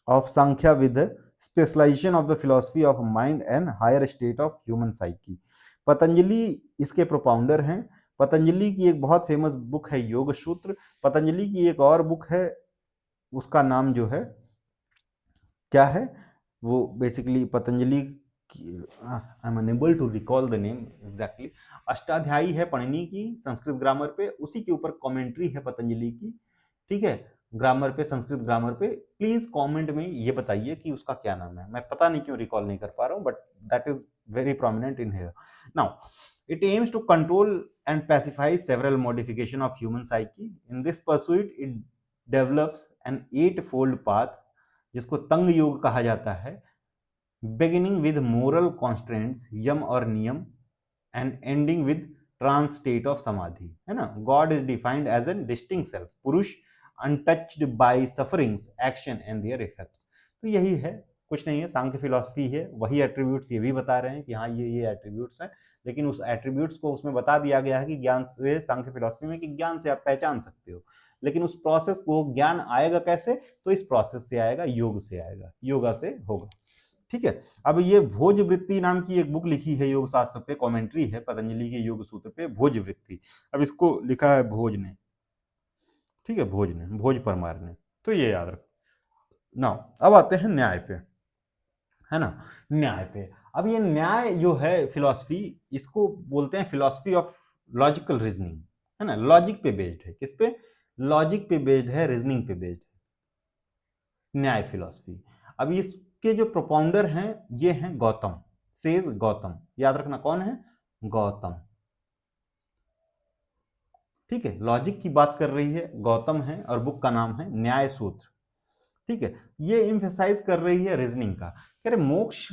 of Sankhya with specialisation of the philosophy of mind and higher state of human psyche. Patanjali इसके प्रोपाउंडर हैं। पतंजलि की एक बहुत फेमस बुक है योग सूत्र। पतंजलि की एक और बुक है, उसका नाम जो है क्या है, वो basically Patanjali I am unable to recall the name exactly. Ashtadhyayi है पणिनि की संस्कृत ग्रामर पे, उसी के ऊपर कमेंट्री है पतंजलि की। ठीक है, ग्रामर पे, संस्कृत ग्रामर पे। प्लीज कमेंट में ये बताइए कि उसका क्या नाम है, मैं पता नहीं क्यों रिकॉल नहीं कर पा रहा हूँ, but that is very prominent in here now. It aims to control and pacify several modification of human psyche. In this pursuit, it develops an eightfold path, जिसको तंग योग कहा जाता है, beginning with moral constraints, यम और नियम, and ending with trance state of samadhi, है ना। God is defined as a distinct self, पुरुष, untouched by sufferings, action and their effects। तो यही है, कुछ नहीं है, सांख्य फिलॉसफी है। वही एट्रीब्यूट्स ये भी बता रहे हैं कि हाँ ये एट्रीब्यूट्स हैं, लेकिन उस एट्रीब्यूट्स को उसमें बता दिया गया है कि ज्ञान से, सांख्य फिलॉसफी में, कि ज्ञान से आप पहचान सकते हो। लेकिन उस प्रोसेस को ज्ञान आएगा कैसे, तो इस प्रोसेस से आएगा, योग से आएगा, योगा से होगा। ठीक है, अब ये भोजवृत्ति नाम की एक बुक लिखी है योग शास्त्र पे, कमेंट्री है पतंजलि के योग सूत्र पे, भोजवृत्ति। अब इसको लिखा है भोज ने, ठीक है, भोज ने, भोज परमार ने। तो ये याद रखो। नाउ अब आते हैं न्याय पे, है ना। न्याय पे, अब ये न्याय जो है फिलॉसफी, इसको बोलते हैं फिलॉसफी ऑफ लॉजिकल रीजनिंग, है ना। लॉजिक पे बेस्ड है, किस पे, लॉजिक पे बेस्ड है, रीजनिंग पे बेस्ड है न्याय फिलॉसफी। अब इसके जो प्रोपाउंडर हैं ये हैं गौतम, सेज गौतम, याद रखना कौन है, गौतम। ठीक है, लॉजिक की बात कर रही है, गौतम है, और बुक का नाम है न्याय सूत्र। ठीक है, ये इम्फेसाइज कर रही है रीजनिंग का। कह रहे मोक्ष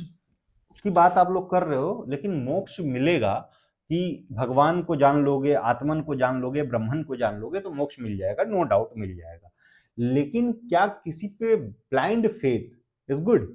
की बात आप लोग कर रहे हो, लेकिन मोक्ष मिलेगा कि भगवान को जान लोगे, आत्मन को जान लोगे, ब्रह्मन को जान लोगे, तो मोक्ष मिल जाएगा, नो डाउट मिल जाएगा। लेकिन क्या किसी पे ब्लाइंड फेथ इज गुड,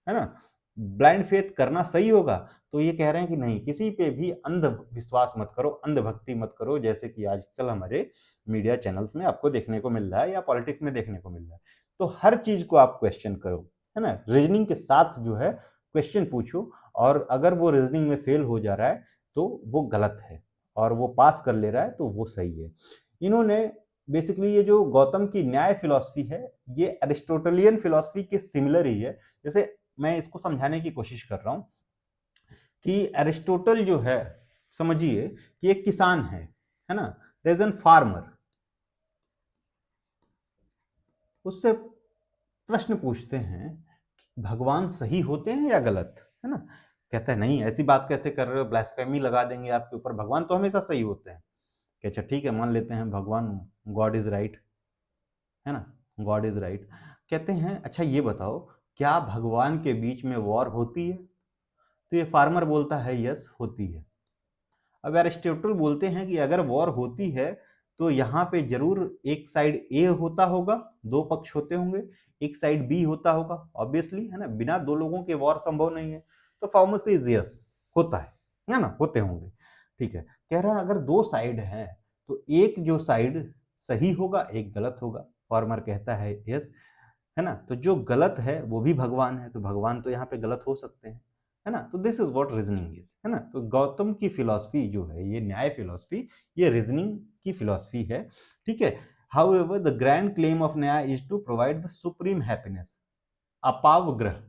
है ना, ब्लाइंड फेथ करना सही होगा? तो ये कह रहे हैं कि नहीं, किसी पे भी अंध विश्वास मत करो, अंध भक्ति मत करो, जैसे कि आजकल हमारे मीडिया चैनल्स में आपको देखने को मिल रहा है, या पॉलिटिक्स में देखने को मिल रहा है। तो हर चीज को आप क्वेश्चन करो, है ना, रीजनिंग के साथ जो है क्वेश्चन पूछो, और अगर वो रीजनिंग में फेल हो जा रहा है तो वो गलत है, और वो पास कर ले रहा है तो वो सही है। इन्होंने बेसिकली, ये जो गौतम की न्याय फिलॉसफी है, ये एरिस्टोटलियन फिलॉसफी के सिमिलर ही है। जैसे मैं इसको समझाने की कोशिश कर रहा हूं कि एरिस्टोटल जो है, समझिए कि एक किसान है ना, देयर इज एन फार्मर, उससे प्रश्न पूछते हैं भगवान सही होते हैं या गलत, है ना। कहता है नहीं, ऐसी बात कैसे कर रहे हो, ब्लास्फेमी लगा देंगे आपके ऊपर, भगवान तो हमेशा सही होते हैं। कि अच्छा ठीक है, मान लेते हैं भगवान, गॉड इज राइट, है ना, गॉड इज राइट। कहते हैं अच्छा ये बताओ, क्या भगवान के बीच में वॉर होती है? तो ये फार्मर बोलता है यस होती है। अब एरिस्टोटल बोलते हैं कि अगर वॉर होती है तो यहाँ पे जरूर एक साइड ए होता होगा, दो पक्ष होते होंगे, एक साइड बी होता होगा, ऑब्वियसली, है ना, बिना दो लोगों के वॉर संभव नहीं है। तो फार्मसी इज यस, होता है ना, होते होंगे। ठीक है, कह रहा है अगर दो साइड हैं तो एक जो साइड सही होगा, एक गलत होगा। फार्मर कहता है यस, है ना, तो जो गलत है वो भी भगवान है, तो भगवान तो यहाँ पे गलत हो सकते हैं, है ना। तो this is what reasoning is, है ना। तो गौतम की फिलॉसफी जो है, ये न्याय फिलॉसफी, ये रीजनिंग की फिलॉसफी है। ठीक है, however the grand claim of Nyaya is to provide the supreme happiness, अपावग्रह,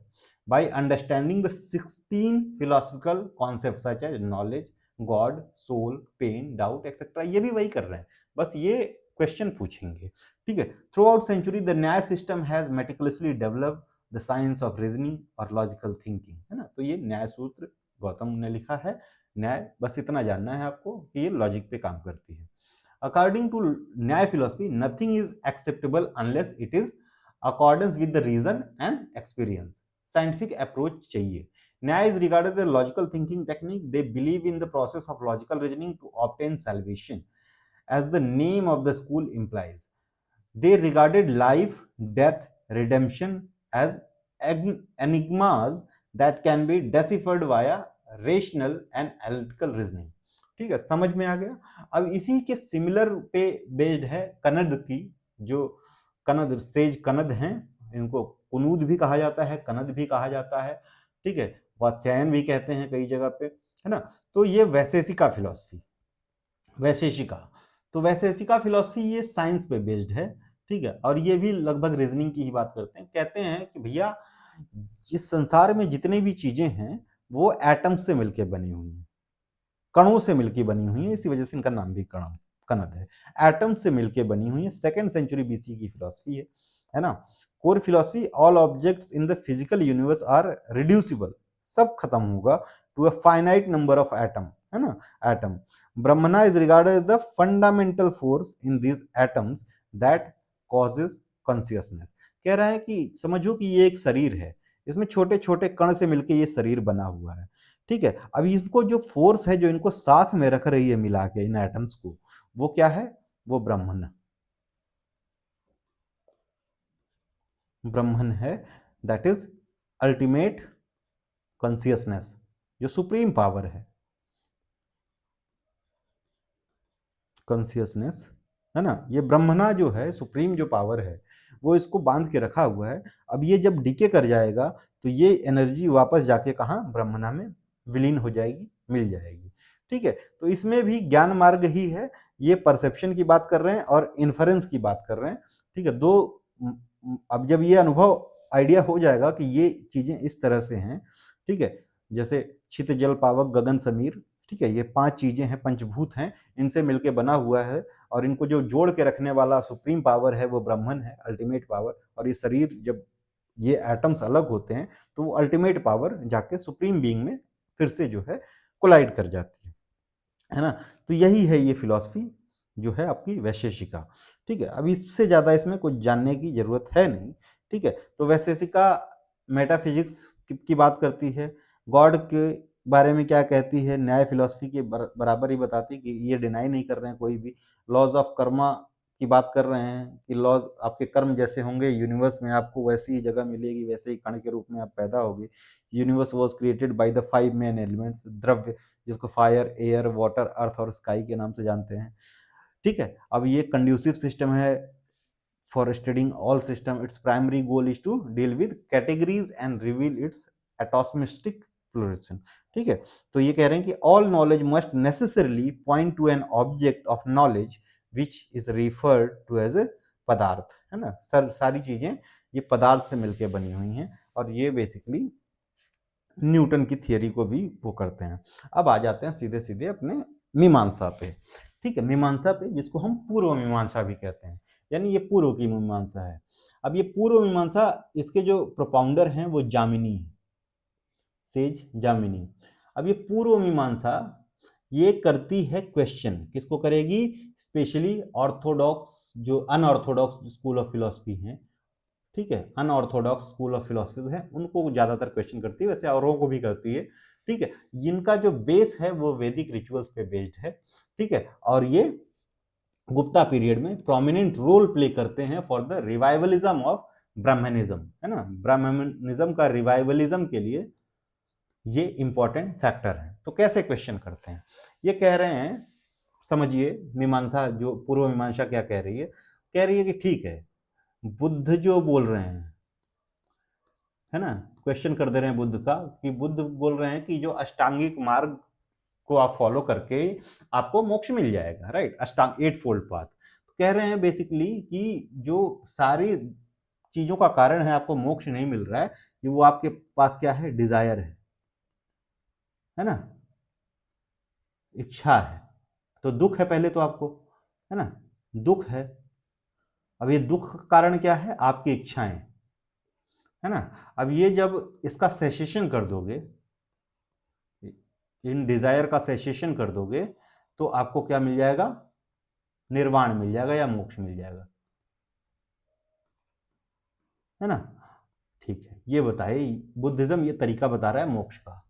by understanding the 16 philosophical concept such as knowledge, God, soul, pain, doubt etcetera. ये भी वही कर रहे हैं, बस ये क्वेश्चन पूछेंगे। ठीक है, थ्रू आउट सेंचुरी द न्याय system has meticulously developed the science of reasoning और लॉजिकल थिंकिंग, है ना। तो ये न्याय सूत्र गौतम ने लिखा है। न्याय, बस इतना जानना है आपको कि ये लॉजिक पे काम करती है। According to Nyaya philosophy, nothing is acceptable unless it is accordance with the reason and experience. Scientific approach चाहिए। Nyaya is regarded the logical thinking technique, they believe in the process of logical reasoning to obtain salvation as the name of the school implies. They regarded life, death, redemption as enigmas that can be deciphered via rational and analytical reasoning. ठीक है, समझ में आ गया। अब इसी के similar पे based है कनद की, जो कनद सेज कनद हैं, इनको कुनूद भी कहा जाता है, कनद भी कहा जाता है, ठीक है, वात्स्यायन भी कहते हैं कई जगह पे, है ना। तो ये वैशेषिका फिलॉसफी, वैशेषिका, तो वैशेषिका फिलॉसफी ये साइंस पे बेस्ड है, ठीक है, और ये भी लगभग रीजनिंग की ही बात करते हैं। कहते हैं कि भैया इस संसार में जितनी भी चीजें हैं वो एटम्स से मिलकर बनी हुई हैं, कणों से मिलकर बनी हुई हैं, इसी वजह से इनका नाम भी कणद है। एटम से मिलकर बनी हुई है, 2nd सेंचुरी बीसी की फिलॉसफी है ना। Core philosophy, all objects in the physical universe are reducible, सब खत्म होगा to a finite number of atom, है ना, atom. Brahman is regarded as the fundamental force in these atoms that causes consciousness. कह रहा है कि समझो कि ये एक शरीर है, इसमें छोटे छोटे कण से मिलकर ये शरीर बना हुआ है, ठीक है। अब इसको जो फोर्स है जो इनको साथ में रख रही है मिला के इन एटम्स को, वो क्या है, वो ब्रह्मन, ब्रह्मन है, दैट इज अल्टीमेट कॉन्शियसनेस, जो सुप्रीम पावर है, कॉन्शियसनेस, है ना। ये ब्रह्मना जो है, सुप्रीम जो पावर है, वो इसको बांध के रखा हुआ है। अब ये जब डीके कर जाएगा तो ये एनर्जी वापस जाके कहाँ, ब्रह्मना में विलीन हो जाएगी, मिल जाएगी, ठीक है। तो इसमें भी ज्ञान मार्ग ही है, ये परसेप्शन की बात कर रहे हैं और इन्फरेंस की बात कर रहे हैं, ठीक है। अब जब ये अनुभव आइडिया हो जाएगा कि ये चीजें इस तरह से हैं, ठीक है, जैसे छित जल पावक गगन समीर, ठीक है, ये 5 चीजें हैं, पंचभूत हैं, इनसे मिलके बना हुआ है, और इनको जो जोड़ के रखने वाला सुप्रीम पावर है वो ब्रह्मन है, अल्टीमेट पावर। और ये शरीर, जब ये एटम्स अलग होते हैं तो वो अल्टीमेट पावर जाके सुप्रीम बीइंग में फिर से जो है कोलाइड कर जाती है ना। तो यही है ये फिलॉसफी जो है आपकी वैशेषिका, ठीक है। अब इससे ज्यादा इसमें कुछ जानने की जरूरत है नहीं, ठीक है। तो वैशेषिका मेटाफिजिक्स की बात करती है, गॉड के बारे में क्या कहती है, न्याय फिलॉसफी के बराबर ही बताती है कि ये डिनाई नहीं कर रहे हैं कोई भी। लॉज ऑफ कर्मा की बात कर रहे हैं कि लॉज, आपके कर्म जैसे होंगे यूनिवर्स में आपको वैसी ही जगह मिलेगी, वैसे ही कण के रूप में आप पैदा होगे। Universe was created by the 5 main elements, द्रव्य, जिसको फायर, एयर, वाटर, अर्थ और स्काई के नाम से जानते हैं, ठीक है। अब ये कंड्यूसिव सिस्टम है for studying all system, its primary goal is to deal with categories and reveal its atomistic pluralism, ठीक है। तो ये कह रहे हैं कि all knowledge must necessarily point to an object of knowledge which is referred to as a padartha, है ना। सारी चीजें ये पदार्थ से मिलकर बनी हुई हैं, और ये बेसिकली न्यूटन की थियरी को भी वो करते हैं। अब आ जाते हैं सीधे सीधे अपने मीमांसा पे, ठीक है, मीमांसा पे, जिसको हम पूर्व मीमांसा भी कहते हैं, यानी ये पूर्व की मीमांसा है। अब ये पूर्व मीमांसा, इसके जो प्रोपाउंडर हैं वो जामिनी है, सेज जामिनी। अब ये पूर्व मीमांसा ये करती है क्वेश्चन, किसको करेगी, स्पेशली ऑर्थोडॉक्स, जो अनऑर्थोडॉक्स स्कूल ऑफ फिलोसफी है, ठीक है, अनऑर्थोडॉक्स स्कूल ऑफ फिलोसफी है, उनको ज्यादातर क्वेश्चन करती है, वैसे औरों को भी करती है, ठीक है। जिनका जो बेस है वो वैदिक रिचुअल्स पे बेस्ड है, ठीक है, और ये गुप्ता पीरियड में प्रोमिनेंट रोल प्ले करते हैं for the revivalism of Brahmanism, है ना। ब्राह्मणिज्म का रिवाइवलिज्म के लिए ये इंपॉर्टेंट फैक्टर है। तो कैसे क्वेश्चन करते हैं, ये कह रहे हैं, समझिए मीमांसा, जो पूर्व मीमांसा क्या कह रही है, कह रही है कि ठीक है, बुद्ध जो बोल रहे हैं, है ना, क्वेश्चन कर दे रहे हैं बुद्ध का, कि बुद्ध बोल रहे हैं कि जो अष्टांगिक मार्ग को आप फॉलो करके आपको मोक्ष मिल जाएगा, राइट, अष्टांग 8 फोल्ड पाथ। तो कह रहे हैं बेसिकली कि जो सारी चीजों का कारण है आपको मोक्ष नहीं मिल रहा है, कि वो आपके पास क्या है, डिजायर है ना, इच्छा है। तो दुख है पहले तो आपको, है ना, दुख है। अब ये दुख का कारण क्या है, आपकी इच्छाएं, है ना। अब ये जब इसका सेसेशन कर दोगे, इन डिजायर का सेसेशन कर दोगे, तो आपको क्या मिल जाएगा, निर्वाण मिल जाएगा या मोक्ष मिल जाएगा। है ना। ठीक है, ये बताए बुद्धिज्म ये तरीका बता रहा है मोक्ष का।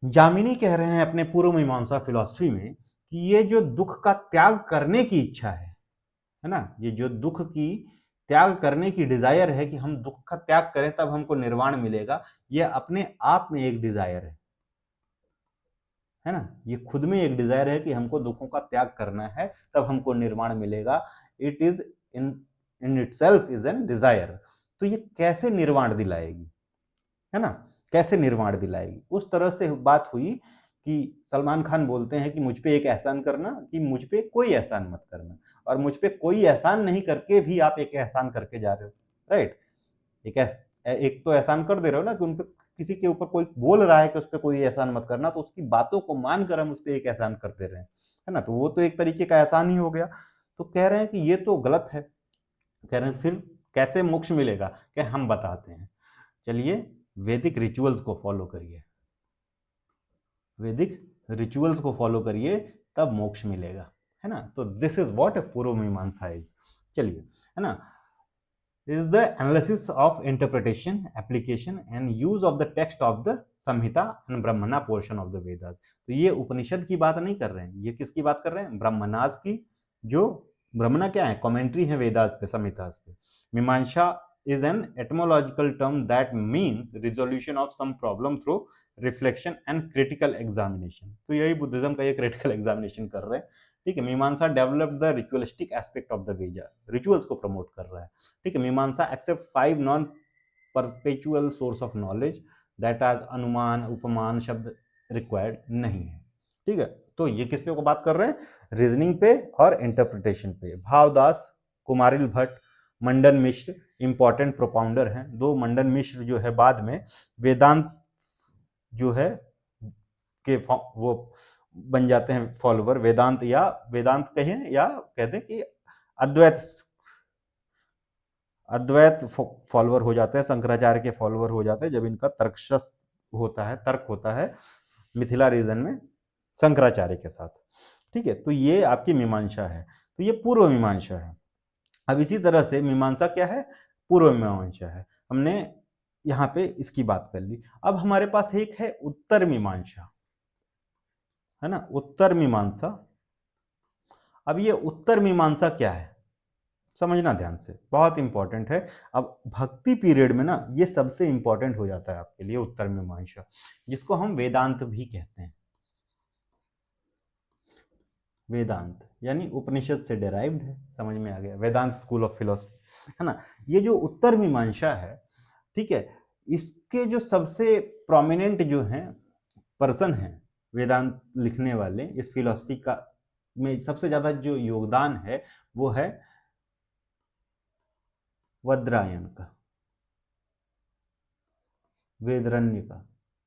जामिनी कह रहे हैं अपने पूर्व मीमांसा फिलॉसफी में कि ये जो दुख का त्याग करने की इच्छा है ना, ये जो दुख की त्याग करने की डिजायर है कि हम दुख का त्याग करें तब हमको निर्वाण मिलेगा, ये अपने आप में एक डिजायर है ना। ये खुद में एक डिजायर है कि हमको दुखों का त्याग करना है तब हमको निर्वाण मिलेगा। It is in in itself is an desire. तो ये कैसे निर्वाण दिलाएगी, है ना, कैसे निर्वाण दिलाएगी। उस तरह से बात हुई कि सलमान खान बोलते हैं कि मुझ पे एक एहसान करना, कि मुझ पे कोई एहसान मत करना, और मुझ पे कोई एहसान नहीं करके भी आप एक एहसान करके जा रहे हो, राइट। एक तो एहसान कर दे रहे हो ना कि उन पे किसी के ऊपर कोई बोल रहा है कि उस पर कोई एहसान मत करना, तो उसकी बातों को मानकर हम उस पर एक एहसान कर दे रहे हैं, है ना। तो वो तो एक तरीके का एहसान ही हो गया। तो कह रहे हैं कि ये तो गलत है। कह रहे हैं फिर कैसे मोक्ष मिलेगा, कि हम बताते हैं। चलिए, वैदिक रिचुअल्स को फॉलो करिए, वैदिक रिचुअल्स को फॉलो करिए तब मोक्ष मिलेगा, है ना। तो दिस इज व्हाट पूर्व मीमांसा इज। चलिए, है ना, is the analysis of interpretation, application and use of the text of the samhita and brahmana portion of the vedas। तो ये उपनिषद की बात नहीं कर रहे हैं, ये किसकी बात कर रहे हैं, ब्रह्मनाज की। जो ब्रह्मना क्या है, कमेंट्री है वेदास पे, संहितास पे। मीमांसा is an etymological term that means resolution of some problem through reflection and critical examination। तो यही बुद्धिज्म का ये critical examination कर रहे हैं। ठीक है, Mimamsa develop the ritualistic aspect of the Veda, rituals को प्रमोट कर रहा है। ठीक है, Mimamsa accept 5 non perpetual source of knowledge that as anumana, upamana शब्द रिक्वायर्ड नहीं है। ठीक है, तो ये किस पे को बात कर रहे हैं, रीजनिंग पे और इंटरप्रिटेशन पे। भावदास, कुमारिल भट्ट, मंडन मिश्र इंपॉर्टेंट प्रोपाउंडर हैं। दो मंडन मिश्र जो है बाद में वेदांत जो है के वो बन जाते हैं फॉलोवर, वेदांत, या वेदांत कहें या कहते हैं कि अद्वैत, अद्वैत फॉलोवर हो जाते हैं, शंकराचार्य के फॉलोवर हो जाते हैं जब इनका तर्कशस्त्र होता है, तर्क होता है मिथिला रीजन में शंकराचार्य के साथ। ठीक है, तो ये आपकी मीमांसा है। तो ये पूर्व मीमांसा है। अब इसी तरह से मीमांसा क्या है, पूर्व मीमांसा है। हमने यहाँ पे इसकी बात कर ली। अब हमारे पास एक है उत्तर मीमांसा, है ना, उत्तर मीमांसा। अब ये उत्तर मीमांसा क्या है, समझना ध्यान से, बहुत इंपॉर्टेंट है। अब भक्ति पीरियड में ना ये सबसे इंपॉर्टेंट हो जाता है आपके लिए, उत्तर मीमांसा, जिसको हम वेदांत भी कहते हैं। वेदांत यानी उपनिषद से डेराइव्ड है, समझ में आ गया, वेदांत स्कूल ऑफ फिलोसफी, है ना। ये जो उत्तर मीमांसा है, ठीक है, इसके जो सबसे प्रोमिनेंट जो हैं पर्सन हैं वेदांत लिखने वाले, इस फिलोसफी का में सबसे ज्यादा जो योगदान है वो है वद्रायन का, वेदरण्य का,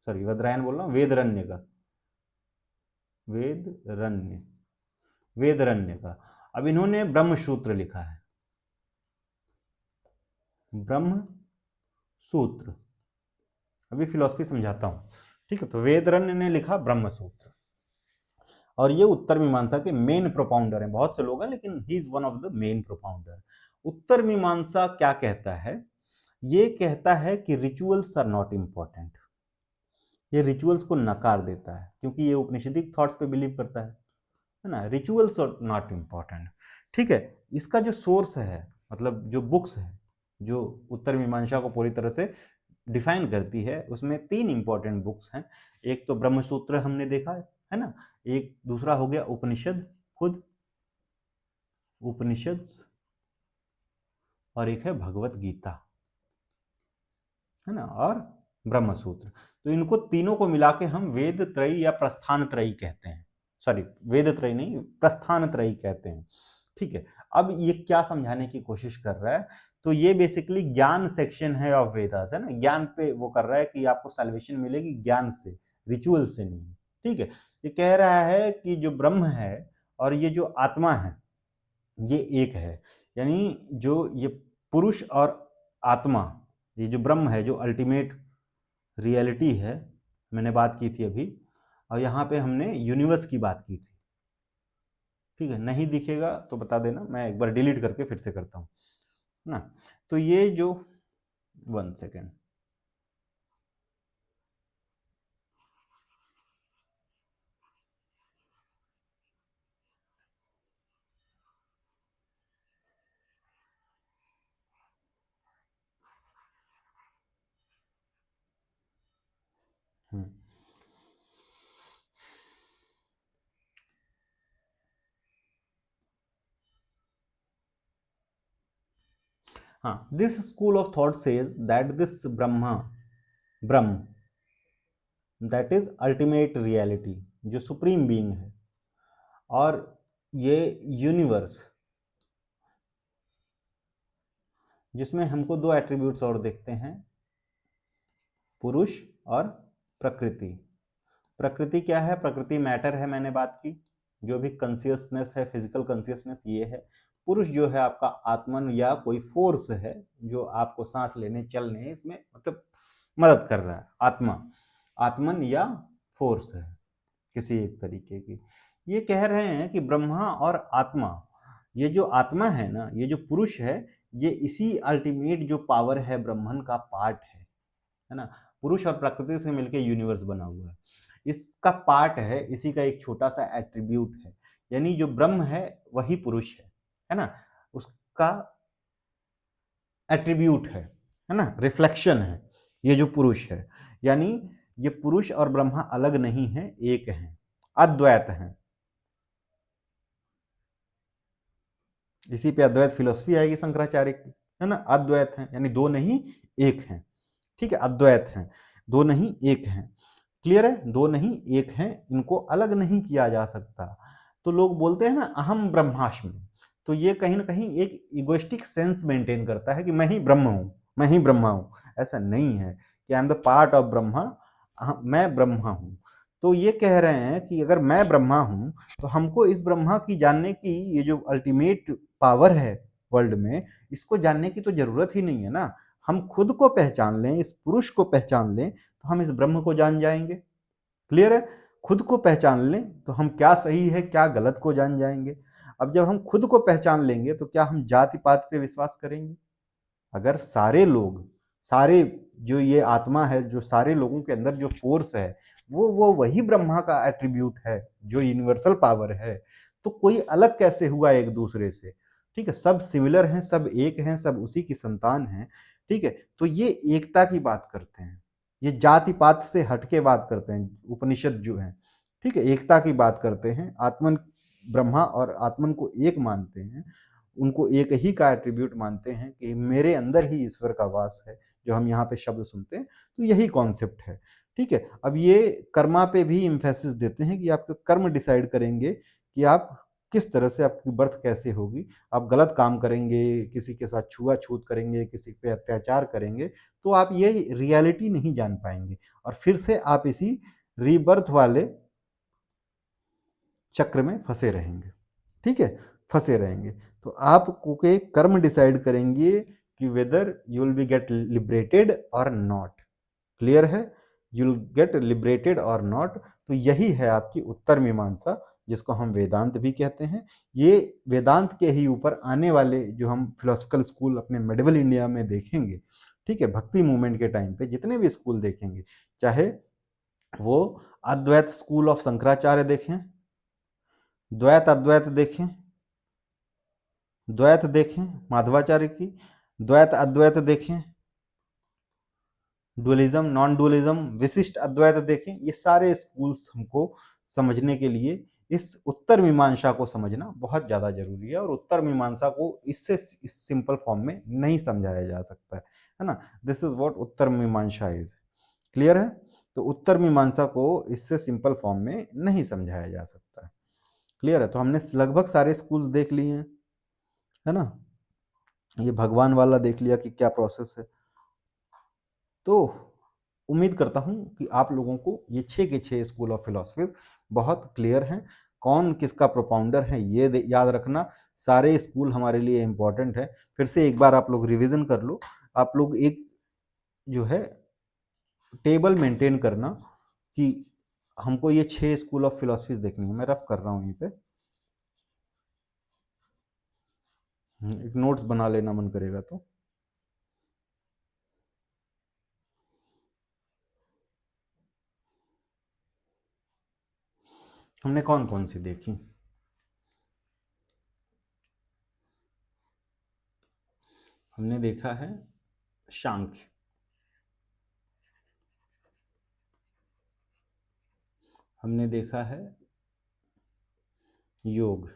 सॉरी वद्रायन बोल रहा हूँ, वेदरण्य का, वेदरण्य, वेदरण्य का। अब इन्होंने ब्रह्म सूत्र लिखा है, ब्रह्म सूत्र। अभी फिलोसफी समझाता हूं, ठीक है। तो वेदरण्य ने लिखा ब्रह्म सूत्र, और ये उत्तर मीमांसा के मेन प्रोपाउंडर हैं। बहुत से लोग हैं लेकिन he is one of the main propounder. Uttar Mimamsa क्या कहता है, ये कहता है कि रिचुअल्स आर नॉट इंपॉर्टेंट। ये रिचुअल्स को नकार देता है क्योंकि ये उपनिषदिक थॉट्स पे बिलीव करता है ना। रिचुअल्स आर नॉट इंपॉर्टेंट, ठीक है। इसका जो सोर्स है, मतलब जो बुक्स है जो उत्तर मीमांसा को पूरी तरह से डिफाइन करती है, उसमें 3 इंपॉर्टेंट बुक्स हैं। एक तो ब्रह्मसूत्र हमने देखा है ना, एक दूसरा हो गया उपनिषद खुद, उपनिषद, और एक है भगवत गीता, है ना, और ब्रह्मसूत्र। तो इनको तीनों को मिला के हम वेद त्रयी या प्रस्थान त्रयी कहते हैं, सॉरी वेद त्रयी नहीं, प्रस्थान त्रयी कहते हैं। ठीक है, अब ये क्या समझाने की कोशिश कर रहा है, तो ये बेसिकली ज्ञान सेक्शन है ऑफ वेदास, है ना। ज्ञान पे वो कर रहा है कि आपको सैल्वेशन मिलेगी ज्ञान से, रिचुअल से नहीं। ठीक है, ये कह रहा है कि जो ब्रह्म है और ये जो आत्मा है ये एक है, यानी जो ये पुरुष और आत्मा, ये जो ब्रह्म है, जो अल्टीमेट रियलिटी है, मैंने बात की थी अभी, और यहाँ पे हमने यूनिवर्स की बात की थी। ठीक है, नहीं दिखेगा तो बता देना, मैं एक बार डिलीट करके फिर से करता हूँ। ना। तो ये जो 1 सेकेंड, हाँ, this school of thought says that this Brahma that is ultimate reality, जो सुप्रीम बीइंग है, और ये यूनिवर्स जिसमें हमको दो एट्रीब्यूट्स और देखते हैं, पुरुष और प्रकृति। प्रकृति क्या है? प्रकृति मैटर है, मैंने बात की, जो भी कॉन्शियसनेस है, फिजिकल कॉन्शियसनेस ये है। पुरुष जो है आपका आत्मन या कोई फोर्स है जो आपको सांस लेने चलने इसमें मतलब मदद कर रहा है। आत्मा, आत्मन या फोर्स है किसी एक तरीके की। ये कह रहे हैं कि ब्रह्मा और आत्मा, ये जो आत्मा है ना, ये जो पुरुष है, ये इसी अल्टीमेट जो पावर है ब्रह्मन का पार्ट है ना। पुरुष और प्रकृति से मिलकर यूनिवर्स बना हुआ है, इसका पार्ट है, इसी का एक छोटा सा एट्रीब्यूट है। यानी जो ब्रह्म है वही पुरुष है ना, उसका एट्रीब्यूट है ना, रिफ्लेक्शन है ये जो पुरुष है। यानी ये पुरुष और ब्रह्मा अलग नहीं है, एक हैं, अद्वैत हैं। इसी पे अद्वैत फिलोसफी आएगी शंकराचार्य की, है ना। अद्वैत हैं यानी दो नहीं एक हैं, ठीक है। अद्वैत हैं, दो नहीं एक हैं। क्लियर है? दो नहीं एक हैं, इनको अलग नहीं किया जा सकता। तो लोग बोलते हैं ना अहम ब्रह्मास्मि, तो ये कहीं ना कहीं एक इगोइस्टिक सेंस मेंटेन करता है कि मैं ही ब्रह्म हूं, मैं ही ब्रह्मा हूं। ऐसा नहीं है कि I am the part of Brahma, मैं ब्रह्मा हूं। तो ये कह रहे हैं कि अगर मैं ब्रह्मा हूं तो हमको इस ब्रह्मा की जानने की, ये जो अल्टीमेट पावर है वर्ल्ड में, इसको जानने की तो जरूरत ही नहीं है ना। हम खुद को पहचान लें, इस पुरुष को पहचान लें, तो हम इस ब्रह्म को जान जाएंगे। क्लियर है? खुद को पहचान लें तो हम क्या सही है क्या गलत को जान जाएंगे। अब जब हम खुद को पहचान लेंगे तो क्या हम जाति पात पे विश्वास करेंगे? अगर सारे लोग, सारे जो ये आत्मा है, जो सारे लोगों के अंदर जो फोर्स है, वो वही ब्रह्मा का एट्रीब्यूट है, जो यूनिवर्सल पावर है, तो कोई अलग कैसे हुआ एक दूसरे से? ठीक है, सब सिमिलर हैं, सब एक हैं, सब उसी की संतान हैं। ठीक है, तो ये एकता की बात करते हैं, ये जाति पात से हटके बात करते हैं उपनिषद जो है। ठीक है, एकता की बात करते हैं, आत्मन ब्रह्मा और आत्मन को एक मानते हैं, उनको एक ही का एट्रीब्यूट मानते हैं कि मेरे अंदर ही ईश्वर का वास है, जो हम यहाँ पे शब्द सुनते हैं, तो यही कॉन्सेप्ट है। ठीक है, अब ये कर्मा पे भी इम्फेसिस देते हैं कि आपके कर्म डिसाइड करेंगे कि आप किस तरह से, आपकी बर्थ कैसे होगी। आप गलत काम करेंगे, किसी के साथ छुआछूत करेंगे, किसी पे अत्याचार करेंगे, तो आप ये रियलिटी नहीं जान पाएंगे और फिर से आप इसी रीबर्थ वाले चक्र में फंसे रहेंगे। ठीक है, फंसे रहेंगे। तो आप के कर्म डिसाइड करेंगे कि whether you will be get liberated और नॉट। क्लियर है? यू विल गेट लिबरेटेड और नॉट। तो यही है आपकी उत्तर मीमांसा, जिसको हम वेदांत भी कहते हैं। ये वेदांत के ही ऊपर आने वाले जो हम फिलोसफिकल स्कूल अपने मेडिवल इंडिया में देखेंगे, ठीक है, भक्ति मूवमेंट के टाइम पे जितने भी स्कूल देखेंगे, चाहे वो अद्वैत स्कूल ऑफ शंकराचार्य देखें, द्वैत अद्वैत देखें, द्वैत देखें माधवाचार्य की, द्वैत अद्वैत देखें, डुअलिज्म नॉन डुअलिज्म विशिष्ट अद्वैत देखें, ये सारे स्कूल्स हमको समझने के लिए इस उत्तर मीमांसा को समझना बहुत ज़्यादा जरूरी है। और उत्तर मीमांसा को इससे इस सिंपल फॉर्म में नहीं समझाया जा सकता है ना। दिस इज व्हाट उत्तर मीमांसा इज। क्लियर है? तो उत्तर मीमांसा को इससे सिंपल फॉर्म में नहीं समझाया जा सकता है। क्लियर है? तो हमने लगभग सारे स्कूल्स देख लिए हैं, है ना। ये भगवान वाला देख लिया कि क्या प्रोसेस है। तो उम्मीद करता हूं कि आप लोगों को ये 6 के 6 स्कूल ऑफ फिलोसफीज बहुत क्लियर हैं। कौन किसका प्रोपाउंडर है ये याद रखना। सारे स्कूल हमारे लिए इंपॉर्टेंट है। फिर से एक बार आप लोग रिवीजन कर लो। आप लोग एक जो है टेबल मेंटेन करना कि हमको ये 6 स्कूल ऑफ फिलोसफीज देखनी है। मैं रफ कर रहा हूँ यहीं पे। एक नोट्स बना लेना मन करेगा तो। हमने कौन कौन सी देखी? हमने देखा है सांख्य, हमने देखा है योग,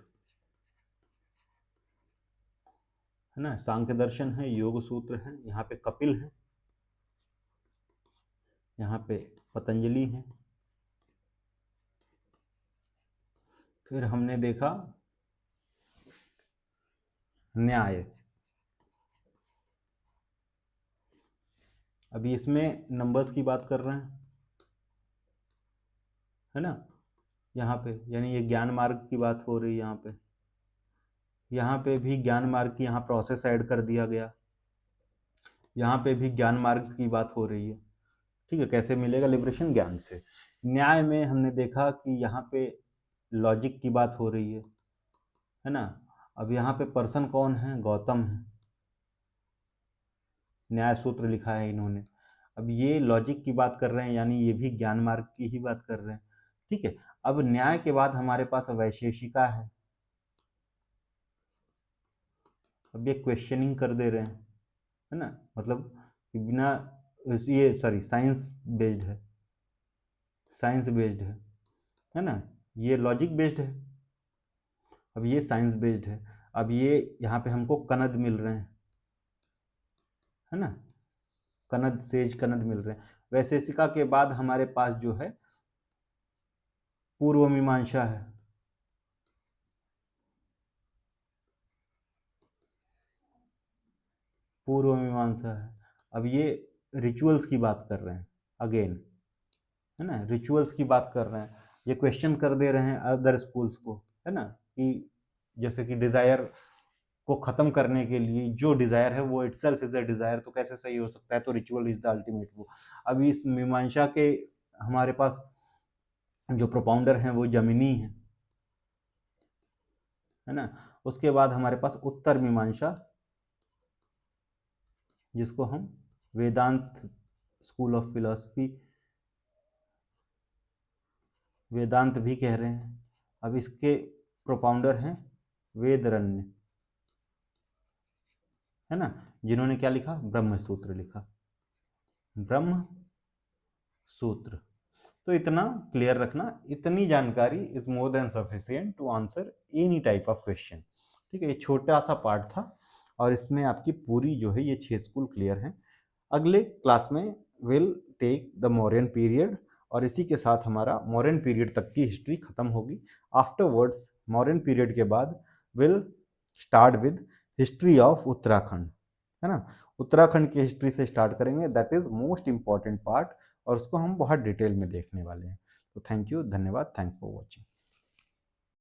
है ना, सांख्य दर्शन है, योग सूत्र है, यहाँ पे कपिल है, यहाँ पे पतंजलि है। फिर हमने देखा न्याय। अभी इसमें नंबर्स की बात कर रहे हैं, है ना, यहाँ पे यानी ये ज्ञान मार्ग की बात हो रही है। यहाँ पे भी ज्ञान मार्ग की यहाँ प्रोसेस ऐड कर दिया गया, यहाँ पे भी ज्ञान मार्ग की बात हो रही है। ठीक है, कैसे मिलेगा लिबरेशन? ज्ञान से। न्याय में हमने देखा कि यहाँ पे लॉजिक की बात हो रही है ना। अब यहाँ पे पर्सन कौन है? गौतम है, न्याय सूत्र लिखा है इन्होंने। अब ये लॉजिक की बात कर रहे हैं, यानी ये भी ज्ञान मार्ग की ही बात कर रहे हैं। ठीक है, अब न्याय के बाद हमारे पास वैशेषिका अब ये क्वेश्चनिंग कर दे रहे हैं, है ना, मतलब बिना ये सॉरी साइंस बेस्ड है, साइंस बेस्ड है ना, ये लॉजिक बेस्ड है, अब ये साइंस बेस्ड है। अब ये यहाँ पे हमको कनद मिल रहे हैं, है ना, कनद सेज कनद मिल रहे हैं। वैशेषिका के बाद हमारे पास जो है पूर्व मीमांसा है, पूर्व मीमांसा है। अब ये रिचुअल्स की बात कर रहे हैं अगेन, है ना, रिचुअल्स की बात कर रहे हैं। ये क्वेश्चन कर दे रहे हैं अदर स्कूल्स को, है ना, कि जैसे कि डिजायर को खत्म करने के लिए जो डिजायर है वो इटसेल्फ इज अ डिजायर, तो कैसे सही हो सकता है? तो रिचुअल इज द अल्टीमेट वो। अभी इस मीमांसा के हमारे पास जो प्रोपाउंडर हैं वो जमिनी है ना। उसके बाद हमारे पास उत्तर मीमांसा, जिसको हम वेदांत स्कूल ऑफ फिलॉसफी, वेदांत भी कह रहे हैं। अब इसके प्रोपाउंडर हैं वेदरण्य, है ना, जिन्होंने क्या लिखा? ब्रह्म सूत्र लिखा, ब्रह्म सूत्र। तो इतना क्लियर रखना, इतनी जानकारी is more than sufficient to answer any type of question. ठीक है, ये छोटा सा पार्ट था और इसमें आपकी पूरी जो है ये 6 स्कूल क्लियर हैं। अगले क्लास में will take the Mauryan period, और इसी के साथ हमारा मौर्यन पीरियड तक की हिस्ट्री खत्म होगी। आफ्टरवर्ड्स मौर्यन पीरियड के बाद will start with history of Uttarakhand, है ना, उत्तराखंड की हिस्ट्री से स्टार्ट करेंगे, that is most important part, और उसको हम बहुत डिटेल में देखने वाले हैं। तो थैंक यू, धन्यवाद, थैंक्स फॉर वॉचिंग।